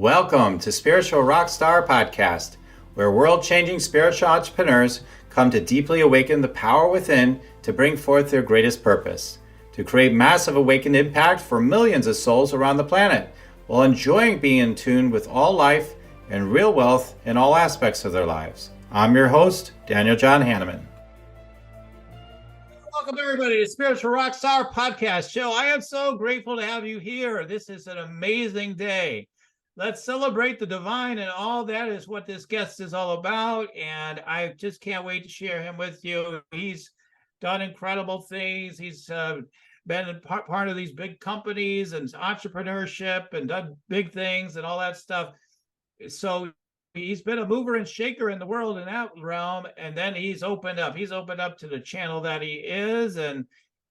Welcome to Spiritual Rockstar Podcast, where world-changing spiritual entrepreneurs come to deeply awaken the power within to bring forth their greatest purpose, to create massive awakened impact for millions of souls around the planet, while enjoying being in tune with all life and real wealth in all aspects of their lives. I'm your host, Daniel John Hanneman. Welcome, everybody, to Spiritual Rockstar Podcast Show. I am so grateful to have you here. This is an amazing day. Let's celebrate the divine, and all that is what this guest is all about. And I just can't wait to share him with you. He's done incredible things. He's been part of these big companies and entrepreneurship and done big things and all that stuff. So he's been a mover and shaker in the world in that realm. And then he's opened up to the channel that he is. And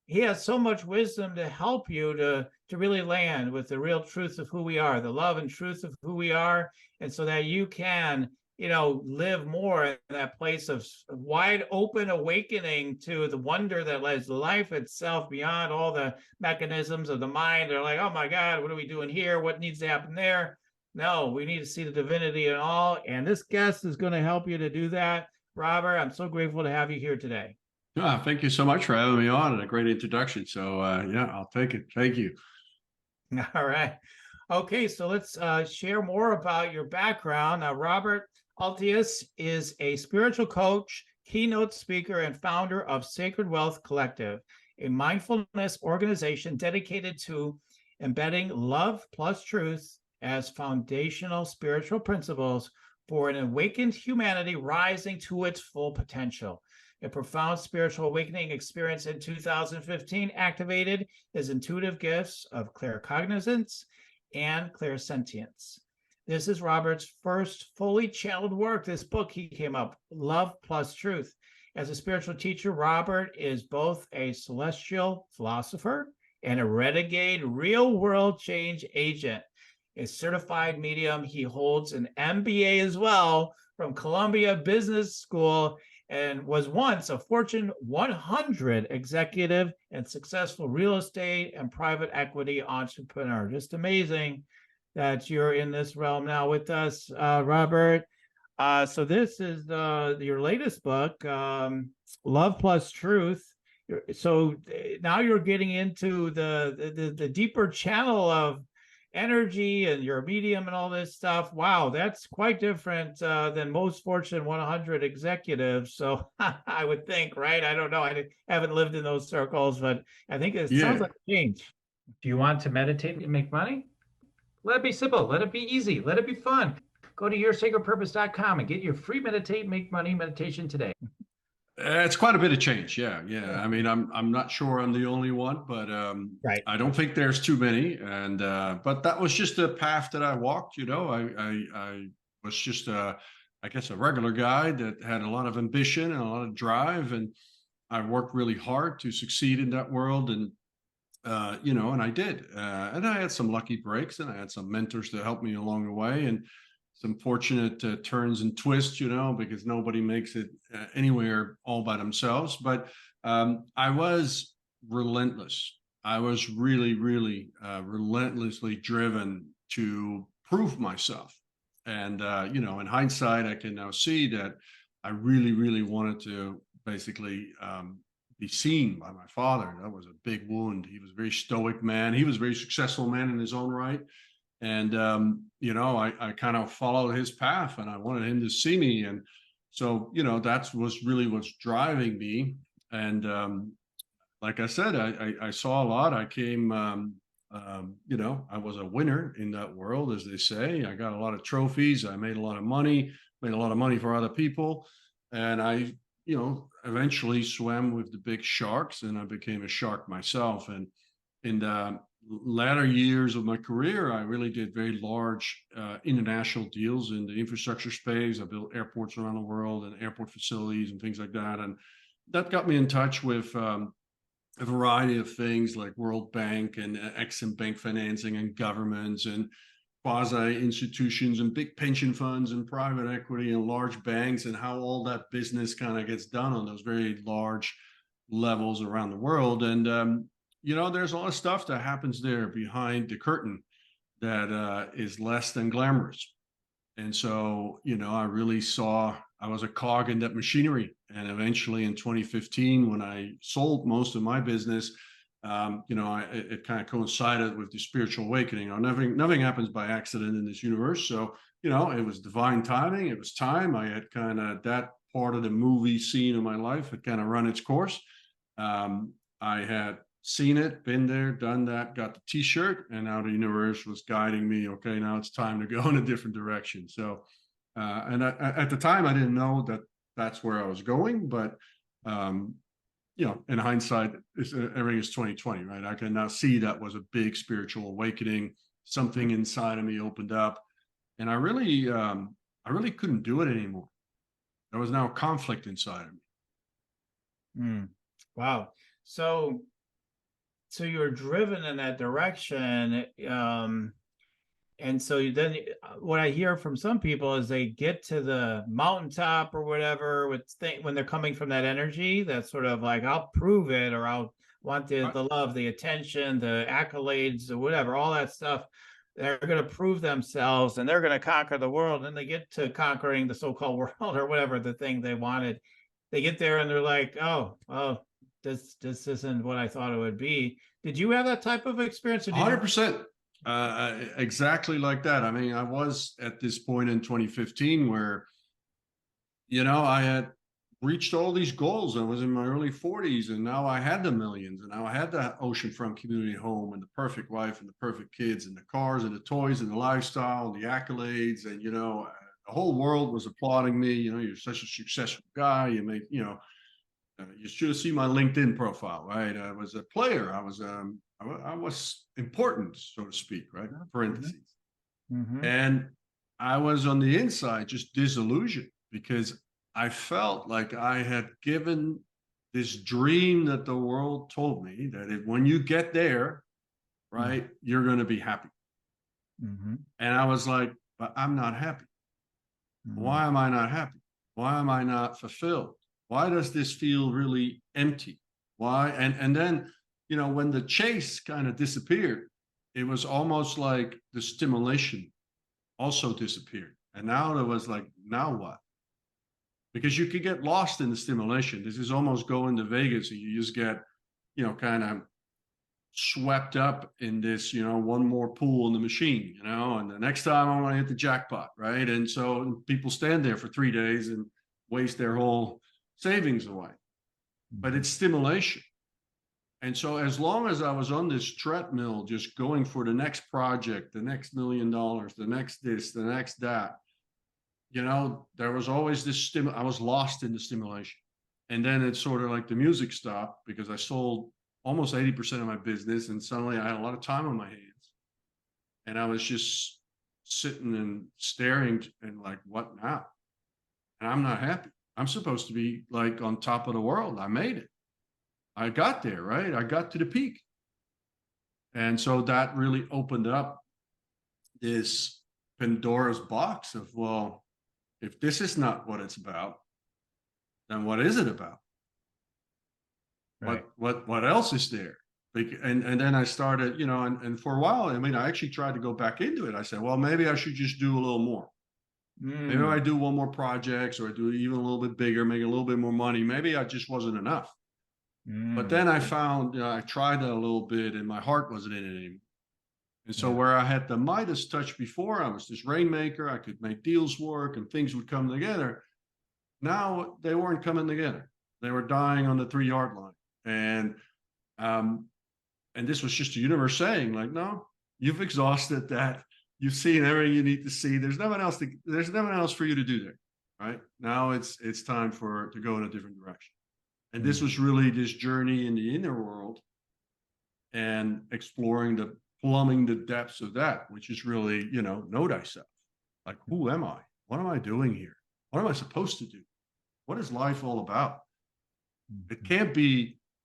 he has so much wisdom to help you to really land with the real truth of who we are, the love and truth of who we are, and so that you can, live more in that place of wide open awakening to the wonder that lies life itself beyond all the mechanisms of the mind. They're like, oh my God, what are we doing here? What needs to happen there? No, we need to see the divinity in all. And this guest is going to help you to do that. Robert, I'm so grateful to have you here today. Thank you so much for having me on, and a great introduction. So I'll take it. Thank you. All right. Okay, so let's share more about your background. Now, Robert Althuis is a spiritual coach, keynote speaker, and founder of Sacred Wealth Collective, a mindfulness organization dedicated to embedding Love+Truth as foundational spiritual principles for an awakened humanity rising to its full potential. A profound spiritual awakening experience in 2015 activated his intuitive gifts of claircognizance and clairsentience. This is Robert's first fully channeled work. This book he came up, Love+Truth. As a spiritual teacher, Robert is both a celestial philosopher and a renegade real-world change agent. A certified medium, he holds an MBA as well from Columbia Business School, and was once a Fortune 100 executive and successful real estate and private equity entrepreneur. Just amazing that you're in this realm now with us, Robert. So this is your latest book, Love+Truth. So now you're getting into the deeper channel of energy and your medium and all this stuff. Wow, that's quite different than most Fortune 100 executives. So I would think, right? I don't know. I haven't lived in those circles, but I think it sounds like a change. Do you want to meditate and make money? Let it be simple. Let it be easy. Let it be fun. Go to yoursacredpurpose.com and get your free Meditate, Make Money meditation today. It's quite a bit of change. Yeah. I mean, I'm not sure I'm the only one, but right. I don't think there's too many. And but that was just the path that I walked. I was just I guess a regular guy that had a lot of ambition and a lot of drive, and I worked really hard to succeed in that world. And and I did. And I had some lucky breaks, and I had some mentors to help me along the way, and some fortunate turns and twists, because nobody makes it anywhere all by themselves. But I was relentless. I was really, really relentlessly driven to prove myself. And, in hindsight, I can now see that I really, really wanted to basically be seen by my father. That was a big wound. He was a very stoic man. He was a very successful man in his own right. And, I kind of followed his path, and I wanted him to see me. And so, that was really what's driving me. And like I said, I saw a lot. I came, I was a winner in that world, as they say. I got a lot of trophies. I made a lot of money for other people. And I, eventually swam with the big sharks, and I became a shark myself. And in the latter years of my career, I really did very large international deals in the infrastructure space. I built airports around the world and airport facilities and things like that. And that got me in touch with a variety of things like World Bank and Exim Bank financing and governments and quasi institutions and big pension funds and private equity and large banks, and how all that business kind of gets done on those very large levels around the world. And there's a lot of stuff that happens there behind the curtain that is less than glamorous. And so, I really saw I was a cog in that machinery. And eventually in 2015, when I sold most of my business, it kind of coincided with the spiritual awakening. Nothing happens by accident in this universe. So, it was divine timing. It was time. I had kind of that part of the movie scene of my life had kind of run its course. I had seen it, been there, done that, got the t-shirt, and now the universe was guiding me. Okay, now it's time to go in a different direction. So, at the time, I didn't know that that's where I was going, but um, in hindsight, everything is 2020, right? I can now see that was a big spiritual awakening. Something inside of me opened up, and I really couldn't do it anymore. There was now a conflict inside of me. Mm. Wow. So, so you're driven in that direction. And so then what I hear from some people is they get to the mountaintop or whatever when they're coming from that energy, that's sort of like, I'll prove it, or I'll want the love, the attention, the accolades, or whatever, all that stuff. They're going to prove themselves and they're going to conquer the world. And they get to conquering the so-called world or whatever the thing they wanted. They get there and they're like, oh, this isn't what I thought it would be. Did you have that type of experience? Or did you? 100%. Exactly like that. I mean, I was at this point in 2015 where, I had reached all these goals. I was in my early 40s, and now I had the millions, and now I had the oceanfront community home, and the perfect wife, and the perfect kids, and the cars, and the toys, and the lifestyle, and the accolades. And, the whole world was applauding me. You're such a successful guy. You make, you should have seen my LinkedIn profile, right? I was a player. I was important, so to speak, right? Parentheses. Mm-hmm. And I was on the inside just disillusioned because I felt like I had given this dream that the world told me that when you get there, right, you're going to be happy. Mm-hmm. And I was like, but I'm not happy. Why am I not happy? Why am I not fulfilled? Why does this feel really empty? Why? And then, when the chase kind of disappeared, it was almost like the stimulation also disappeared. And now there was like, now what? Because you could get lost in the stimulation. This is almost going to Vegas and you just get, kind of swept up in this, one more pool in the machine, and the next time I want to hit the jackpot, right? And so people stand there for 3 days and waste their whole savings away. But it's stimulation. And so as long as I was on this treadmill, just going for the next project, the next $1 million, the next this, the next that, there was always this I was lost in the stimulation. And then it's sort of like the music stopped because I sold almost 80% of my business. And suddenly I had a lot of time on my hands. And I was just sitting and staring and like, what now? And I'm not happy. I'm supposed to be like on top of the world. I made it. I got there, right? I got to the peak. And so that really opened up this Pandora's box of, well, if this is not what it's about, then what is it about? Right. What else is there? And then I started, and for a while, I mean, I actually tried to go back into it. I said, well, maybe I should just do a little more. Maybe I do one more projects, or I do even a little bit bigger, make a little bit more money. Maybe I just wasn't enough. But then I found, I tried that a little bit and my heart wasn't in it anymore. And so where I had the Midas touch before, I was this rainmaker, I could make deals work and things would come together. Now they weren't coming together. They were dying on the 3-yard line. And this was just the universe saying, like, no, you've exhausted that. You've seen everything you need to see. There's nothing else for you to do there. Right now, it's time to go in a different direction. And this was really this journey in the inner world and exploring plumbing the depths of that, which is really, know thyself. Like, who am I? What am I doing here? What am I supposed to do? What is life all about?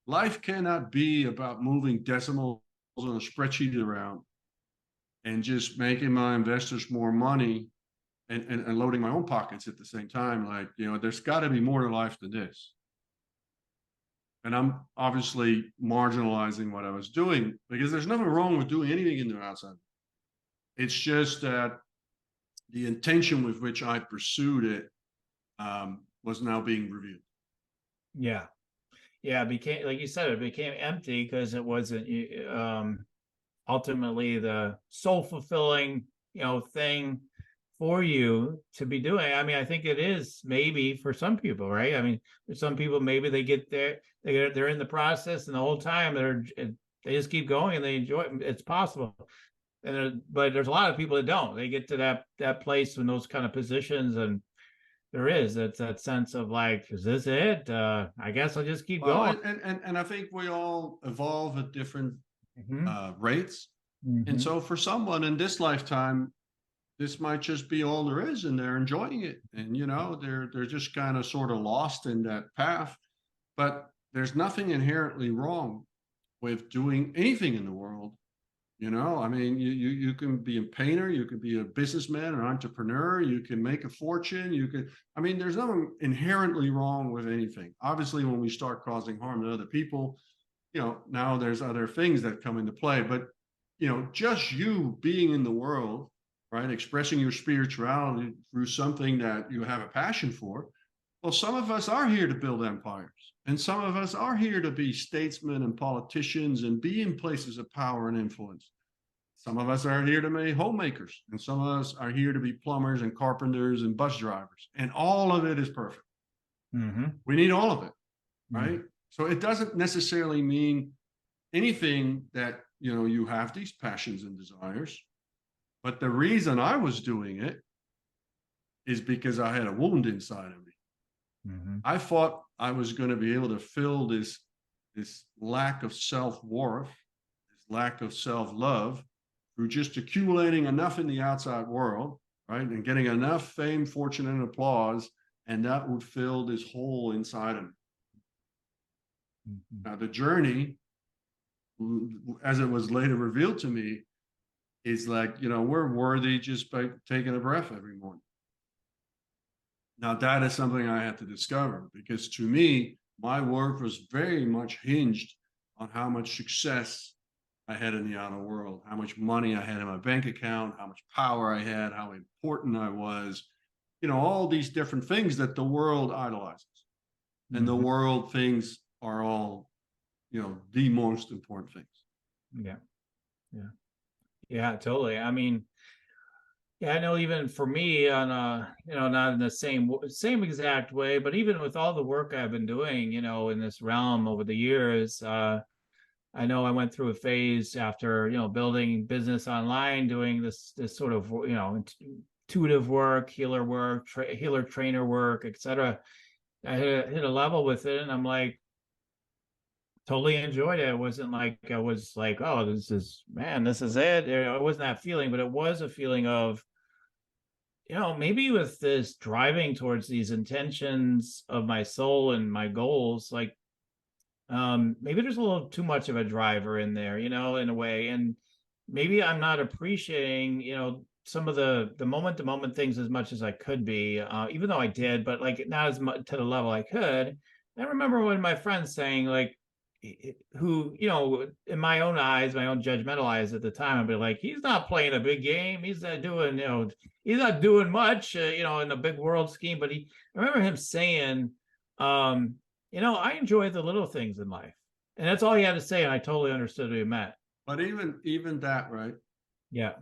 Life cannot be about moving decimals on a spreadsheet around and just making my investors more money and loading my own pockets at the same time. Like, there's got to be more to life than this. And I'm obviously marginalizing what I was doing because there's nothing wrong with doing anything in the outside. It's just that the intention with which I pursued it was now being revealed. Yeah. Yeah. It became, like you said, it became empty because it wasn't ultimately the soul fulfilling, thing for you to be doing. I mean, I think it is maybe for some people, right? I mean, for some people, maybe they get there, they're in the process, and the whole time they just keep going and they enjoy it. It's possible. But there's a lot of people that don't. They get to that place in those kind of positions, and it's that sense of like, is this it? I guess I'll just keep Well, going. and I think we all evolve at different Mm-hmm. rates. And Mm-hmm. so for someone in this lifetime, this might just be all there is, and they're enjoying it. And they're just kind of sort of lost in that path. But there's nothing inherently wrong with doing anything in the world. I mean, you can be a painter, you could be a businessman, an entrepreneur, you can make a fortune, I mean, there's nothing inherently wrong with anything. Obviously, when we start causing harm to other people, now there's other things that come into play. But, just you being in the world, right, expressing your spirituality through something that you have a passion for. Well, some of us are here to build empires, and some of us are here to be statesmen and politicians and be in places of power and influence. Some of us are here to be homemakers, and some of us are here to be plumbers and carpenters and bus drivers. And all of it is perfect. Mm-hmm. We need all of it, Mm-hmm. right? So it doesn't necessarily mean anything that you have these passions and desires. But the reason I was doing it is because I had a wound inside of me. Mm-hmm. I thought I was going to be able to fill this lack of self-worth, this lack of self-love through just accumulating enough in the outside world, right? And getting enough fame, fortune, and applause, and that would fill this hole inside of me. Mm-hmm. Now, the journey, as it was later revealed to me, is like, we're worthy just by taking a breath every morning. Now, that is something I had to discover, because to me, my worth was very much hinged on how much success I had in the outer world, how much money I had in my bank account, how much power I had, how important I was, all these different things that the world idolizes. And the Mm-hmm. world things are all, the most important things. Yeah. Yeah. Yeah, totally. I mean, yeah, I know even for me on not in the same exact way, but even with all the work I've been doing, in this realm over the years, I know I went through a phase after, building business online, doing this sort of, intuitive work, healer trainer work, etc. I hit a level with it, and I'm like, totally enjoyed it. It wasn't like I was like, oh, this is it. It wasn't that feeling, but it was a feeling of, maybe with this driving towards these intentions of my soul and my goals, like maybe there's a little too much of a driver in there, in a way. And maybe I'm not appreciating, some of the moment to moment things as much as I could be, even though I did, but like not as much to the level I could. I remember when my friends saying like, who, in my own eyes, my own judgmental eyes at the time, I'd be like, he's not playing a big game. He's not doing, he's not doing much, in the big world scheme. But I remember him saying, um, I enjoy the little things in life. And that's all he had to say. And I totally understood what he meant. But even that, right? Yeah.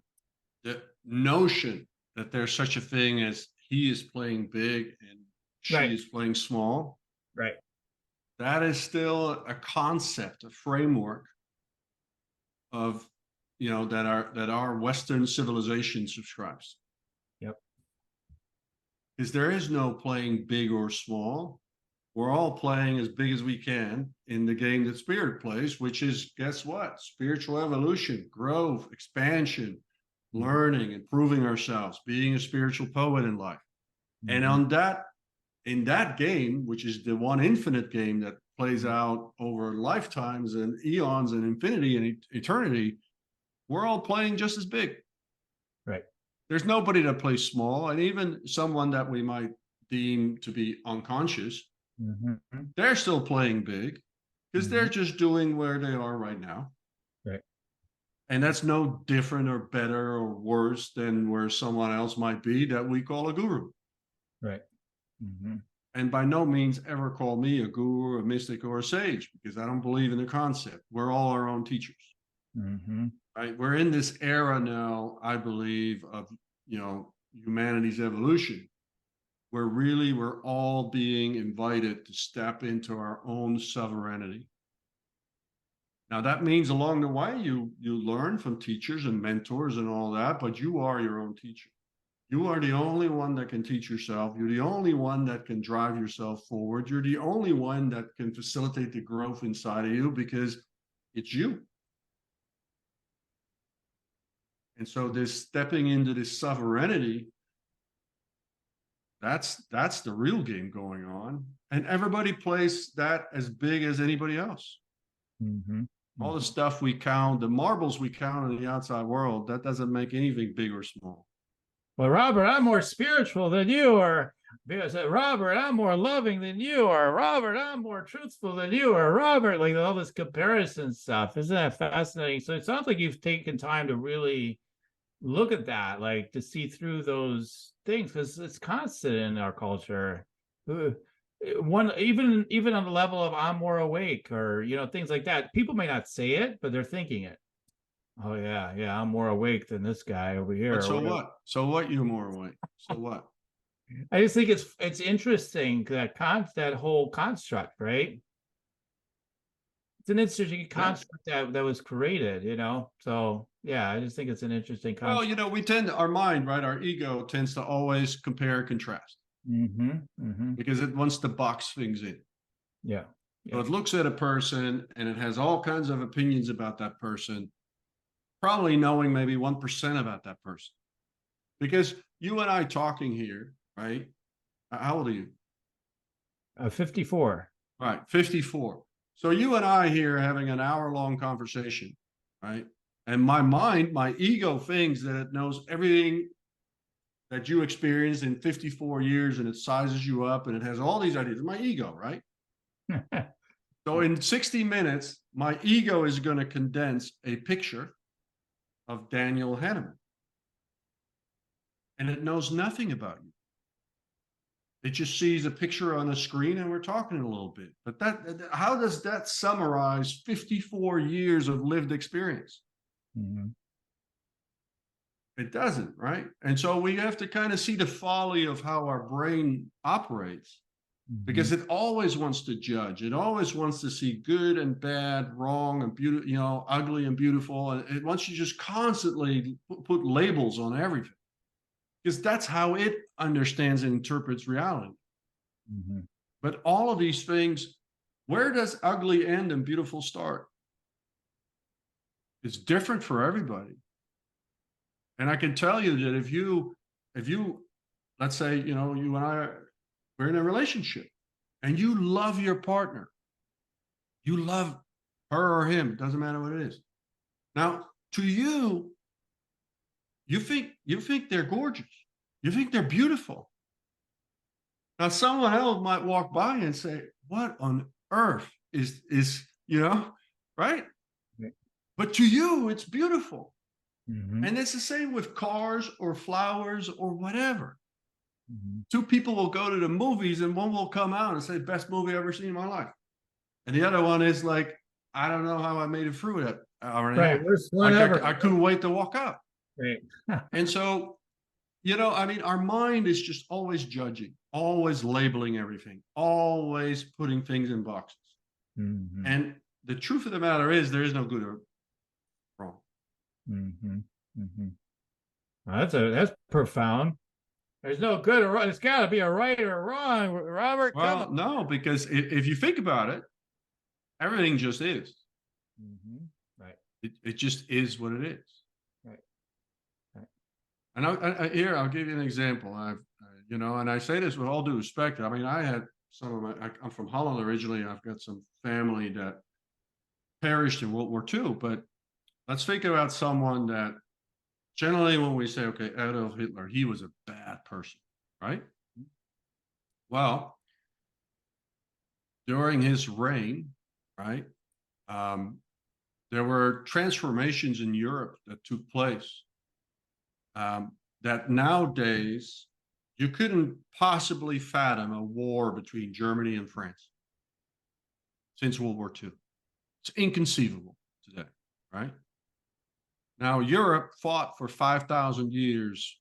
The notion that there's such a thing as he is playing big and she Right. is playing small, Right. that is still a concept, a framework of that our Western civilization subscribes. Yep. Because there is no playing big or small. We're all playing as big as we can in the game that Spirit plays, which is, guess what? Spiritual evolution, growth, expansion, Mm-hmm. learning, improving ourselves, being a spiritual poet in life. And Mm-hmm. in that game, which is the one infinite game that plays out over lifetimes and eons and infinity and eternity, we're all playing just as big. Right. There's nobody that plays small, and even someone that we might deem to be unconscious, Mm-hmm. they're still playing big because Mm-hmm. they're just doing where they are right now. Right. And that's no different or better or worse than where someone else might be that we call a guru. Right. Mm-hmm. And by no means ever call me a guru, a mystic, or a sage, because I don't believe in the concept. We're all our own teachers. Mm-hmm. Right? We're in this era now, I believe, of humanity's evolution, where really we're all being invited to step into our own sovereignty. Now that means along the way you learn from teachers and mentors and all that, but you are your own teacher. You are the only one that can teach yourself. You're the only one that can drive yourself forward. You're the only one that can facilitate the growth inside of you, because it's you. And so this stepping into this sovereignty, that's the real game going on. And everybody plays that as big as anybody else. Mm-hmm. All the stuff we count, the marbles we count in the outside world, that doesn't make anything big or small. Well, Robert, I'm more spiritual than you are. Because Robert, I'm more loving than you are. Robert, I'm more truthful than you are. Robert, like all this comparison stuff. Isn't that fascinating? So it sounds like you've taken time to really look at that, like to see through those things, because it's constant in our culture. One even on the level of I'm more awake, or things like that. People may not say it, but they're thinking it. Oh yeah, I'm more awake than this guy over here. But Or so whatever. what? So what? You're more awake. So what? I just think it's interesting that whole construct, right? It's an interesting Yeah. construct that was created, So yeah, I just think it's an interesting Well, construct. we tend to, our mind, right? Our ego tends to always compare and contrast Mm-hmm. Mm-hmm. because it wants to box things in. Yeah. So Yeah. it looks at a person and it has all kinds of opinions about that person, probably knowing maybe 1% about that person. Because you and I talking here, right? How old are you? 54. Right, 54. So you and I here having an hour-long conversation, right? And my mind, my ego thinks that it knows everything that you experienced in 54 years, and it sizes you up and it has all these ideas. My ego, right? So in 60 minutes, my ego is going to condense a picture of Daniel Henneman, and it knows nothing about you. It just sees a picture on a screen and we're talking a little bit. But how does that summarize 54 years of lived experience? Mm-hmm. It doesn't, right? And so we have to kind of see the folly of how our brain operates, because it always wants to judge. It always wants to see good and bad, wrong and beautiful, ugly and beautiful. And it wants you just constantly put labels on everything, because that's how it understands and interprets reality. Mm-hmm. But all of these things, where does ugly end and beautiful start? It's different for everybody. And I can tell you that if you, let's say, you and I, we're in a relationship and you love your partner, you love her or him, doesn't matter what it is. Now, to you, you think they're gorgeous. You think they're beautiful. Now, someone else might walk by and say, "What on earth is right?" Right. But to you, it's beautiful. Mm-hmm. And it's the same with cars or flowers or whatever. Mm-hmm. Two people will go to the movies and one will come out and say, "Best movie I've ever seen in my life." And the other one is like, "I don't know how I made it through that hour and a Right. half. Worst one Like ever. I couldn't wait to walk out." Right. And so, I mean, our mind is just always judging, always labeling everything, always putting things in boxes. Mm-hmm. And the truth of the matter is, there is no good or wrong. Mm-hmm. Mm-hmm. That's profound. There's no good or wrong. It's got to be a right or wrong, Robert. Come Well, on. no, because if you think about it, everything just is. Mm-hmm. Right. It just is what it is. Right. Right. And here, I'll give you an example. And I say this with all due respect. I mean, I had I'm from Holland originally. I've got some family that perished in World War II. But let's think about someone that generally, when we say, okay, Adolf Hitler, he was a bad person, right? Well, during his reign, right? Um, there were transformations in Europe that took place that nowadays you couldn't possibly fathom a war between Germany and France since World War II. It's inconceivable today, right? Now, Europe fought for 5,000 years,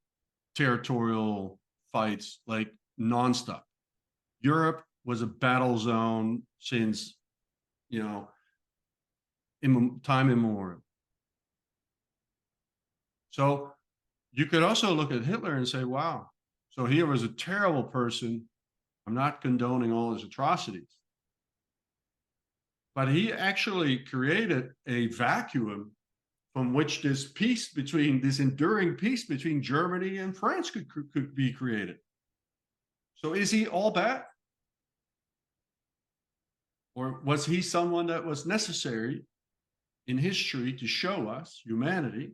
territorial fights like nonstop. Europe was a battle zone since, you know, time immemorial. So you could also look at Hitler and say, wow, so he was a terrible person. I'm not condoning all his atrocities. But he actually created a vacuum from which this enduring peace between Germany and France could be created. So is he all bad? Or was he someone that was necessary in history to show us humanity?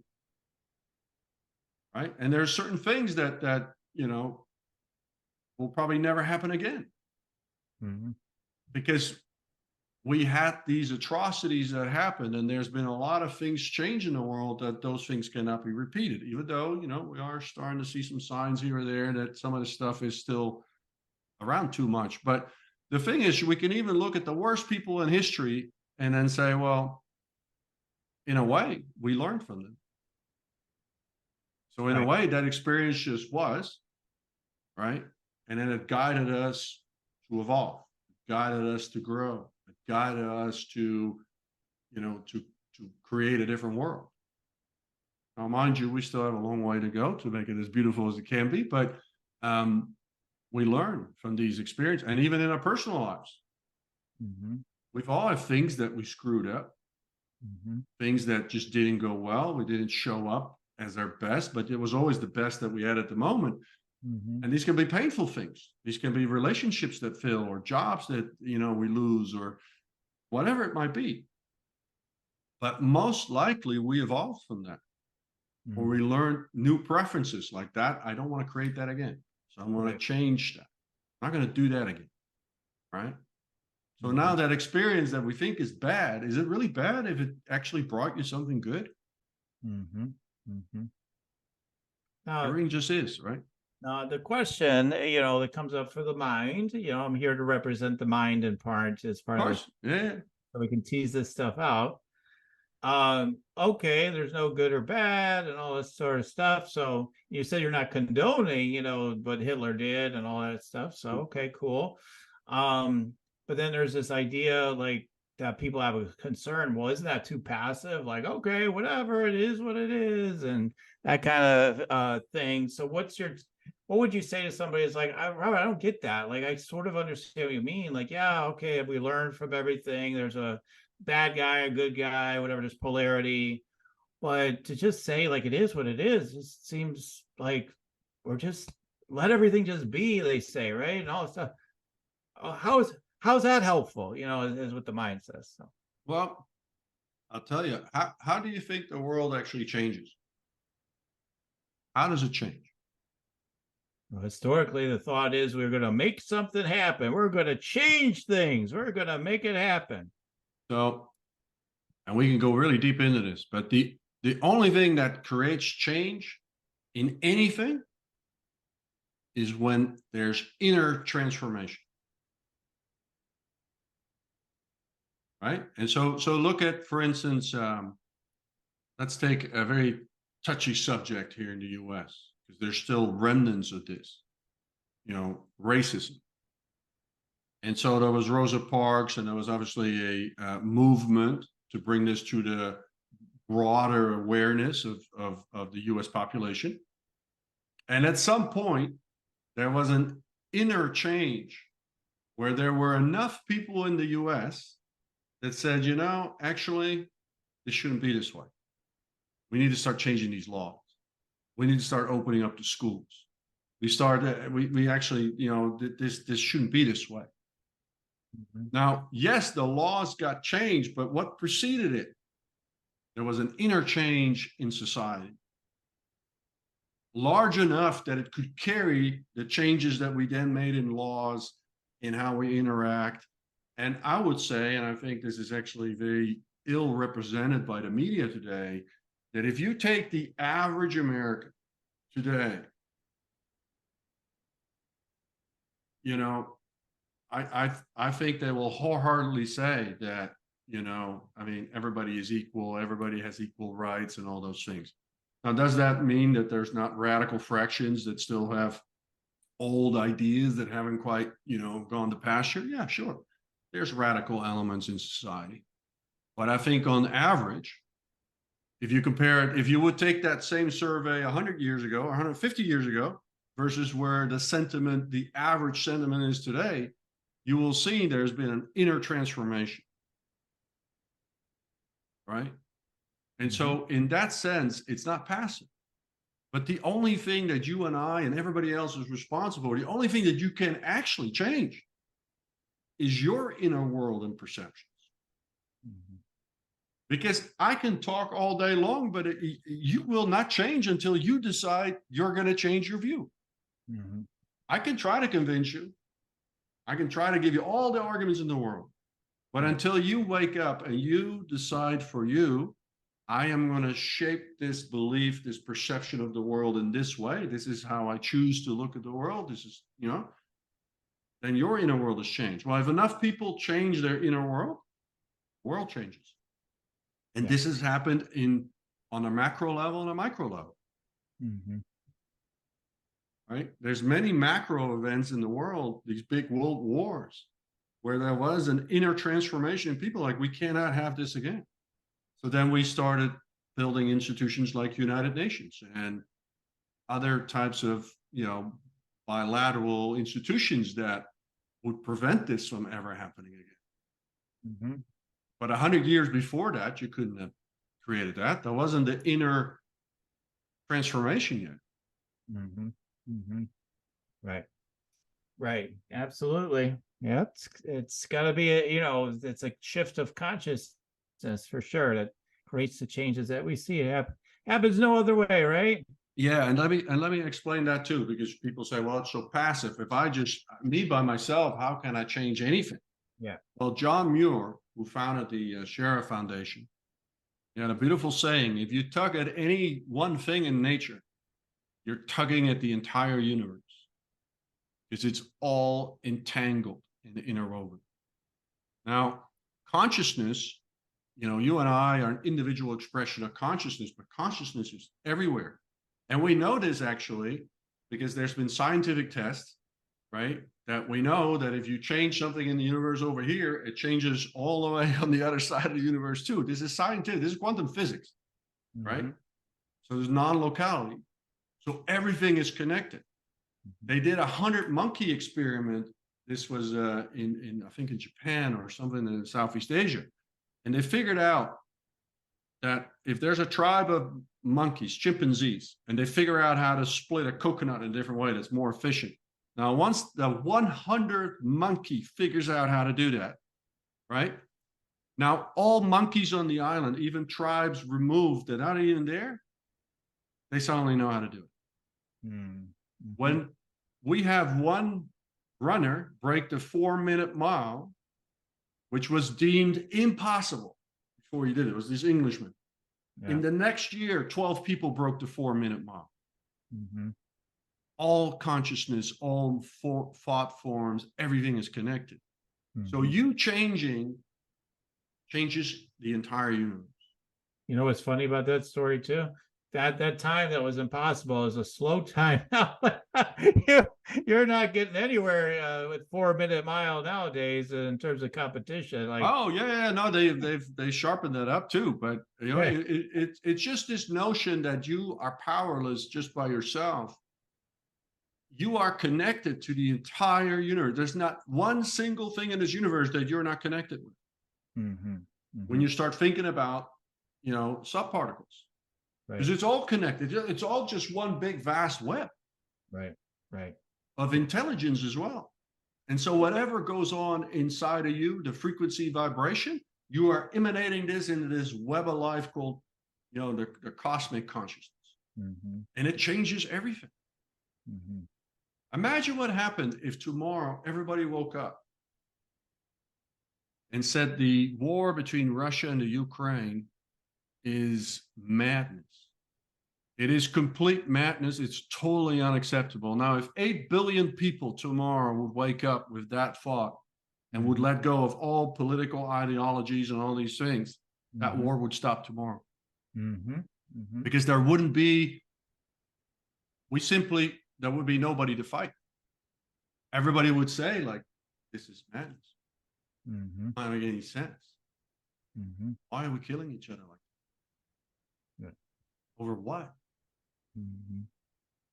Right? And there are certain things that will probably never happen again. Mhm. Because we had these atrocities that happened, and there's been a lot of things change in the world that those things cannot be repeated, even though, we are starting to see some signs here or there that some of the stuff is still around too much. But the thing is, we can even look at the worst people in history and then say, well, in a way, we learned from them. So in a Right. way, that experience just was, right? And then it guided us to evolve, it guided us to grow, it guided us to, to create a different world. Now, mind you, we still have a long way to go to make it as beautiful as it can be, but we learn from these experiences, and even in our personal lives, Mhm. we've all had things that we screwed up, Mhm. things that just didn't go well. We didn't show up as our best, but it was always the best that we had at the moment. Mhm. And these can be painful things. These can be relationships that fail, or jobs that, we lose, or whatever it might be. But most likely we evolved from that, or Mhm. we learned new preferences like that. I don't want to create that again. So I'm going to Right. change that. I'm not going to do that again. Right. So now Mhm. that experience that we think is bad, is it really bad if it actually brought you something good? Mhm. Mhm. Now, Everything just is, right? the question, that comes up for the mind, I'm here to represent the mind in part as Of part of this, course. Yeah. so we can tease this stuff out. Okay, there's no good or bad and all this sort of stuff. So you said you're not condoning, what Hitler did and all that stuff. So okay, cool. Um, but then there's this idea like that people have a concern. Well, isn't that too passive? Like, okay, whatever, it is what it is, and that kind of thing. So what would you say to somebody who's like, Robert, I don't get that. Like, I sort of understand what you mean. Like, yeah, okay, we learn from everything. There's a bad guy, a good guy, whatever, there's polarity. But to just say like it is what it is, just seems like we're just let everything just be, they say, right? And all this stuff. How's that helpful? Is what the mind says. So Well, I'll tell you, how do you think the world actually changes? How does it change? well, historically, the thought is we're going to make something happen. We're going to change things. We're going to make it happen. So, and we can go really deep into this, but the only thing that creates change in anything is when there's inner transformation, right? And so look at, for instance, let's take a very touchy subject here in the U.S. because there's still remnants of this, racism. And so there was Rosa Parks, and there was obviously a movement to bring this to the broader awareness of the US population. And at some point, there was an inner change where there were enough people in the US that said, actually, this shouldn't be this way. We need to start changing these laws. We need to start opening up the schools. We actually, this shouldn't be this way. Mhm. Now, yes, the laws got changed, but what preceded it? There was an inner change in society, large enough that it could carry the changes that we then made in laws, in how we interact. And I would say, and I think this is actually very ill represented by the media today, that if you take the average American today, you know, I think they will wholeheartedly say that, you know, I mean, everybody is equal, everybody has equal rights and all those things. Now, does that mean that there's not radical fractions that still have old ideas that haven't quite, you know, gone to pasture? Yeah, sure. There's radical elements in society. But I think on average, if you compare it, if you would take that same survey 100 years ago or 150 years ago versus where the sentiment, the average sentiment is today, you will see there's been an inner transformation, right? And so in that sense, it's not passive. But the only thing that you and I and everybody else is responsible for, the only thing that you can actually change is your inner world and perceptions. Because I can talk all day long, but you will not change until you decide you're going to change your view. I can try to convince you. I can try to give you all the arguments in the world. But until you wake up and you decide for you, I am going to shape this belief, this perception of the world in this way. This is how I choose to look at the world. This is, you know, then your inner world has changed. Well, if enough people change their inner world, the world changes. And this has happened on a macro level and a micro level. Right? There's many macro events in the world, these big world wars, where there was an inner transformation. People like, we cannot have this again. So then we started building institutions like United Nations and other types of, you know, bilateral institutions that would prevent this from ever happening again. But 100 years before that, you couldn't have created that. There wasn't the inner transformation yet. Right. Right. Absolutely. Yeah. It's got to be a, you know, it's a shift of consciousness for sure that creates the changes that we see. It happens no other way, right? Yeah, and let me explain that too, because people say, well, it's so passive. If I just me by myself, how can I change anything? Yeah. Well, John Muir, who founded the Sheriff Foundation, he had a beautiful saying: if you tug at any one thing in nature, you're tugging at the entire universe, because it's all entangled and interwoven. Now, consciousness, you know, you and I are an individual expression of consciousness, but consciousness is everywhere. And we know this actually because there's been scientific tests, right? That we know that if you change something in the universe over here, it changes all the way on the other side of the universe too. This is scientific. This is quantum physics, right? So there's non-locality. So everything is connected. They did 100 monkey experiment. This was in I think in Japan or something in Southeast Asia. And they figured out that if there's a tribe of monkeys, chimpanzees, and they figure out how to split a coconut in a different way that's more efficient. Now, once the 100th monkey figures out how to do that, right? Now, all monkeys on the island, even tribes removed that aren't even there, they suddenly know how to do it. When we have one runner break the 4-minute mile, which was deemed impossible before he did it. It was this Englishman. In the next year, 12 people broke the 4-minute mile. All consciousness, all thought forms, everything is connected. So you changing changes the entire universe. You know what's funny about that story too? That time that was impossible is a slow time. You're not getting anywhere with 4-minute mile nowadays in terms of competition. Like, oh yeah, no, they sharpened that up too. But you know, it's just this notion that you are powerless just by yourself. You are connected to the entire universe. There's not one single thing in this universe that you're not connected with. When you start thinking about, you know, subparticles. Because it's all connected. It's all just one big vast web. Right. Of intelligence as well. And so whatever goes on inside of you, the frequency vibration, you are emanating this into this web of life called, you know, the cosmic consciousness. And it changes everything. Imagine what happened if tomorrow everybody woke up and said the war between Russia and the Ukraine is madness. It is complete madness. It's totally unacceptable. Now, if 8 billion people tomorrow would wake up with that thought and would let go of all political ideologies and all these things, that war would stop tomorrow. Because there wouldn't be, there would be nobody to fight. Everybody would say, like, this is madness. Not making any sense. Why are we killing each other like that? Over what?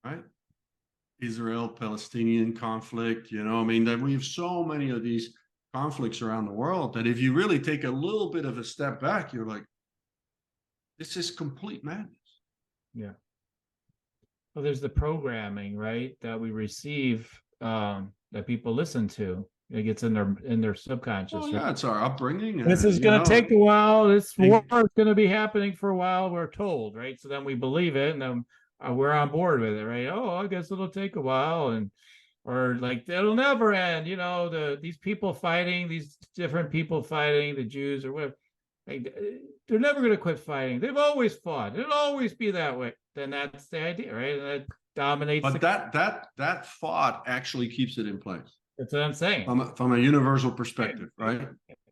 Right? Israel-Palestinian conflict, you know, I mean, that we have so many of these conflicts around the world that if you really take a little bit of a step back, you're like, this is complete madness. Yeah. Well, there's the programming, right, that we receive, that people listen to. It gets in their subconscious. Oh, yeah, it's our upbringing. This is going to take a while. This war is going to be happening for a while, we're told, right? So then we believe it, and then we're on board with it, right? Oh, I guess it'll take a while, and or like it'll never end. You know, these people fighting, these different people fighting, the Jews or whatever. Like, they're never going to quit fighting. They've always fought. It'll always be that way. Then that's the idea, right? And that dominates. But that thought actually keeps it in place. That's what I'm saying. From a universal perspective, right?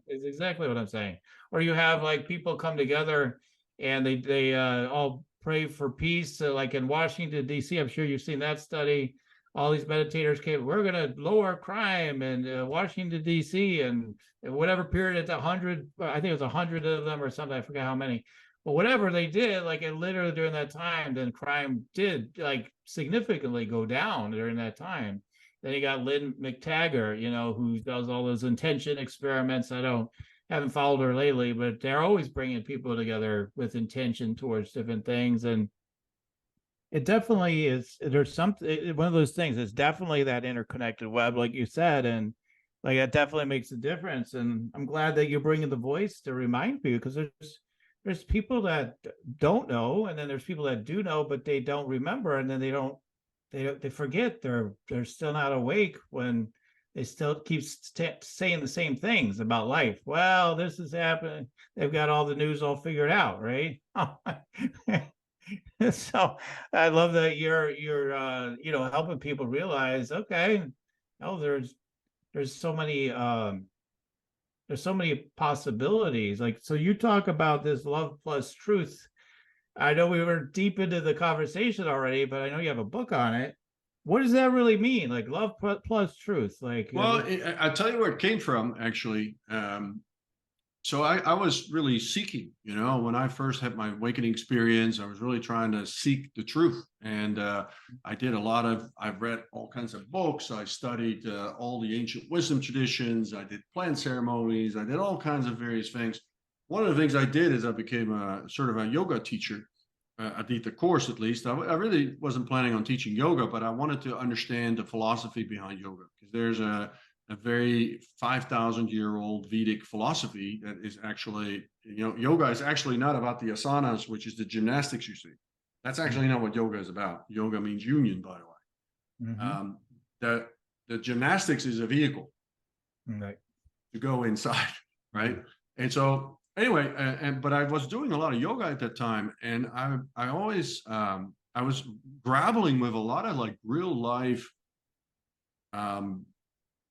Is exactly what I'm saying. Or you have like people come together and they all pray for peace. Like in Washington D.C., I'm sure you've seen that study. All these meditators came. We're going to lower crime in Washington D.C. and whatever period it's 100. I think it was 100 of them or something. I forgot how many. But whatever they did, like it literally during that time, then crime did like significantly go down during that time. Then you got Lynn McTaggart, you know, who does all those intention experiments. Haven't followed her lately, but they're always bringing people together with intention towards different things. And it definitely is. There's something, one of those things. It's definitely that interconnected web, like you said, and like it definitely makes a difference. And I'm glad that you're bringing the voice to remind people, because there's people that don't know, and then there's people that do know, but they don't remember, and then they forget. They're still not awake when they still keep saying the same things about life. Well, this is happening. They've got all the news all figured out, right? So I love that you're helping people realize, okay, oh, there's so many possibilities. Like, so you talk about this love plus truth. I know we were deep into the conversation already, but I know you have a book on it. What does that really mean? Like love plus truth? Like, well, I'll tell you where it came from, actually. So I was really seeking, you know, when I first had my awakening experience, I was really trying to seek the truth. And I've read all kinds of books. I studied all the ancient wisdom traditions. I did plant ceremonies. I did all kinds of various things. One of the things I did is I became a sort of a yoga teacher. I did the course, at least. I really wasn't planning on teaching yoga, but I wanted to understand the philosophy behind yoga, because there's a very 5,000-year-old Vedic philosophy that is actually, you know, yoga is actually not about the asanas, which is the gymnastics you see. That's actually not what yoga is about. Yoga means union, by the way. The gymnastics is a vehicle to go inside, right? And so anyway, but I was doing a lot of yoga at that time, and I always I was grappling with a lot of like real life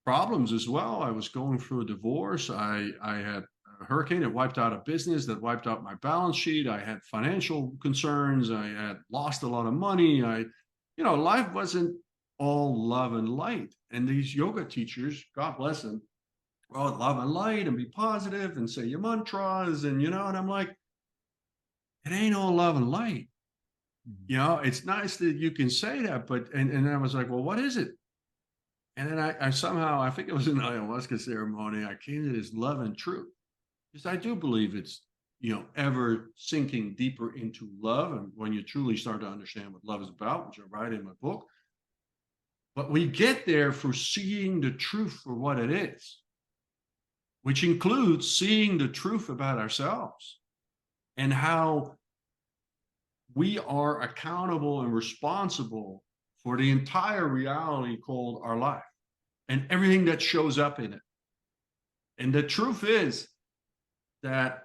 problems as well. I was going through a divorce. I had a hurricane that wiped out a business, that wiped out my balance sheet. I had financial concerns. I had lost a lot of money. Life wasn't all love and light. And these yoga teachers, God bless them, well, love and light and be positive and say your mantras, and and I'm like, it ain't all love and light. It's nice that you can say that, but and I was like, well, what is it? And then I somehow, I think it was an ayahuasca ceremony, I came to this love and truth, because I do believe it's ever sinking deeper into love, and when you truly start to understand what love is about, which I write in my book. But we get there through seeing the truth for what it is, which includes seeing the truth about ourselves and how we are accountable and responsible for the entire reality called our life and everything that shows up in it. And the truth is that,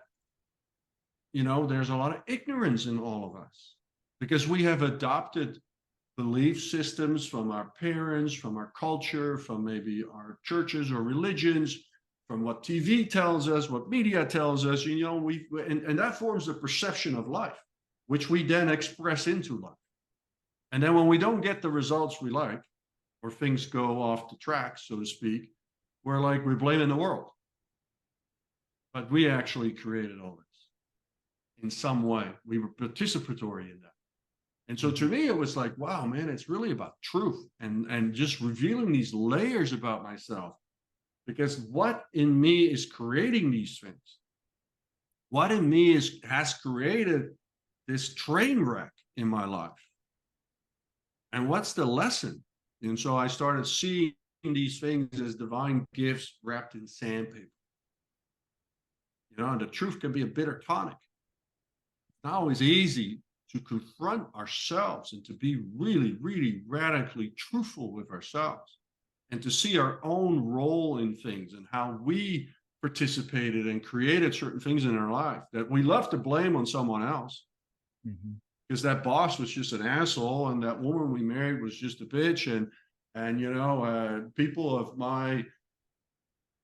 there's a lot of ignorance in all of us because we have adopted belief systems from our parents, from our culture, from maybe our churches or religions, from what TV tells us, what media tells us, and that forms the perception of life, which we then express into life. And then when we don't get the results we like, or things go off the track, so to speak, we're blaming the world. But we actually created all this in some way. We were participatory in that. And so to me, it was like, wow, man, it's really about truth and just revealing these layers about myself. Because what in me is creating these things? What in me has created this train wreck in my life? And what's the lesson? And so I started seeing these things as divine gifts wrapped in sandpaper. And the truth can be a bitter tonic. It's not always easy to confront ourselves and to be really, really radically truthful with ourselves and to see our own role in things and how we participated and created certain things in our life that we love to blame on someone else. Because that boss was just an asshole and that woman we married was just a bitch and people of my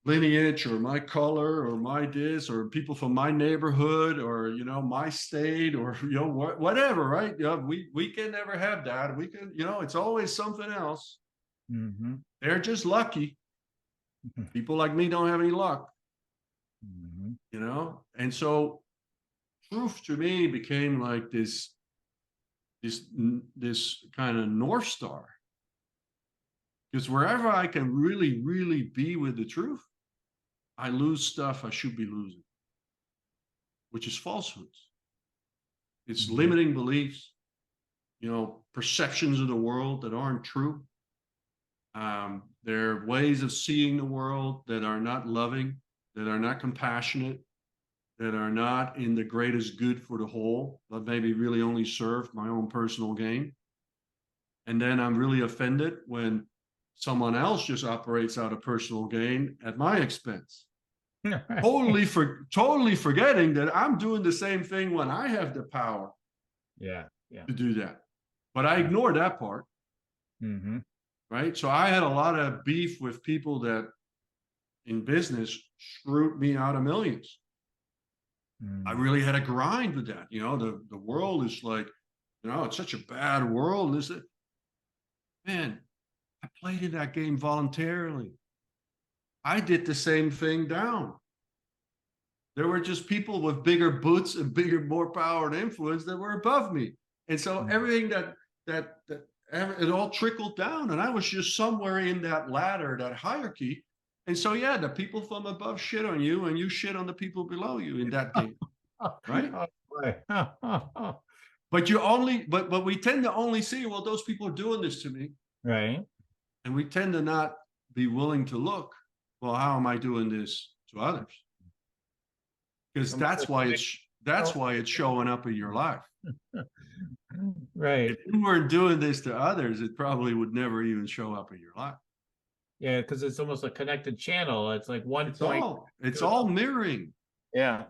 lineage or my color or my this or people from my neighborhood or my state or whatever, right? We can never have that. We can, it's always something else. They're just lucky. People like me don't have any luck. And so truth to me became like this kind of North Star. Because wherever I can really, really be with the truth, I lose stuff I should be losing, which is falsehoods. It's limiting beliefs, perceptions of the world that aren't true. There are ways of seeing the world that are not loving, that are not compassionate, that are not in the greatest good for the whole, but maybe really only serve my own personal gain. And then I'm really offended when someone else just operates out of personal gain at my expense. totally forgetting that I'm doing the same thing when I have the power to do that. But I ignored that part. Right. So I had a lot of beef with people that in business screwed me out of millions. I really had a grind with that. The world is like, it's such a bad world. Man, I played in that game voluntarily. I did the same thing down. There were just people with bigger boots and more power and influence that were above me. And so everything that it all trickled down. And I was just somewhere in that ladder, that hierarchy. And so, the people from above shit on you and you shit on the people below you in that game. Right? But we tend to only see, well, those people are doing this to me. Right. And we tend to not be willing to look, well, how am I doing this to others? Because that's why it's showing up in your life. Right. If you weren't doing this to others, it probably would never even show up in your life. Yeah, because it's almost a connected channel. It's like it's all mirroring. Yeah.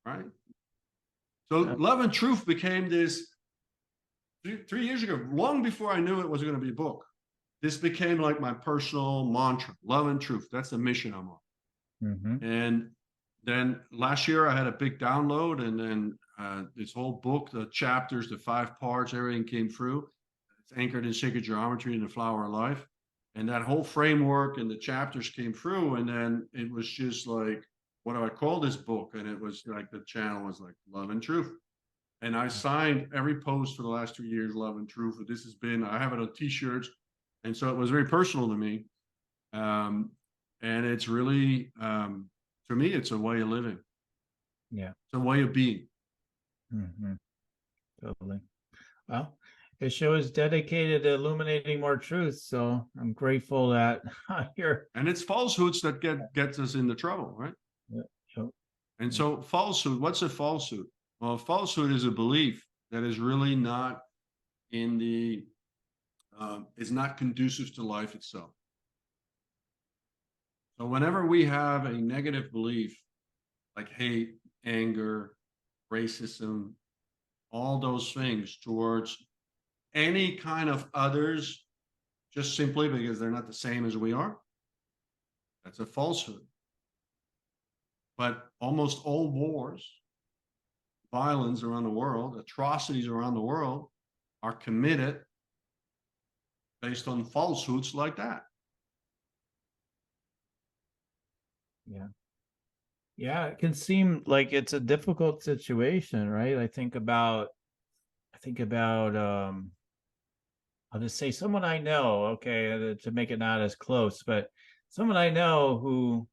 Right. So Love and Truth became this 3 years ago, long before I knew it was going to be a book. This became like my personal mantra, Love and Truth. That's the mission I'm on. And then last year I had a big download, and then this whole book, the chapters, the 5 parts, everything came through. It's anchored in sacred geometry and the flower of life. And that whole framework and the chapters came through. And then it was just like, what do I call this book? And it was like, the channel was like Love and Truth. And I signed every post for the last 2 years, Love and Truth. This has been, I have it on t-shirts. And so it was very personal to me. And it's really, for me, it's a way of living. Yeah. It's a way of being. Totally. Well, the show is dedicated to illuminating more truth. So I'm grateful that you're. And it's falsehoods that gets us into trouble, right? Yeah. And so falsehood, what's a falsehood? Well, a falsehood is a belief that is really not is not conducive to life itself. So whenever we have a negative belief like hate, anger, racism, all those things towards any kind of others, just simply because they're not the same as we are, that's a falsehood. But almost all wars, violence around the world, atrocities around the world are committed based on falsehoods like that. Yeah. Yeah, it can seem like it's a difficult situation, right? I think about I'll just say someone I know, okay, to make it not as close, but someone I know who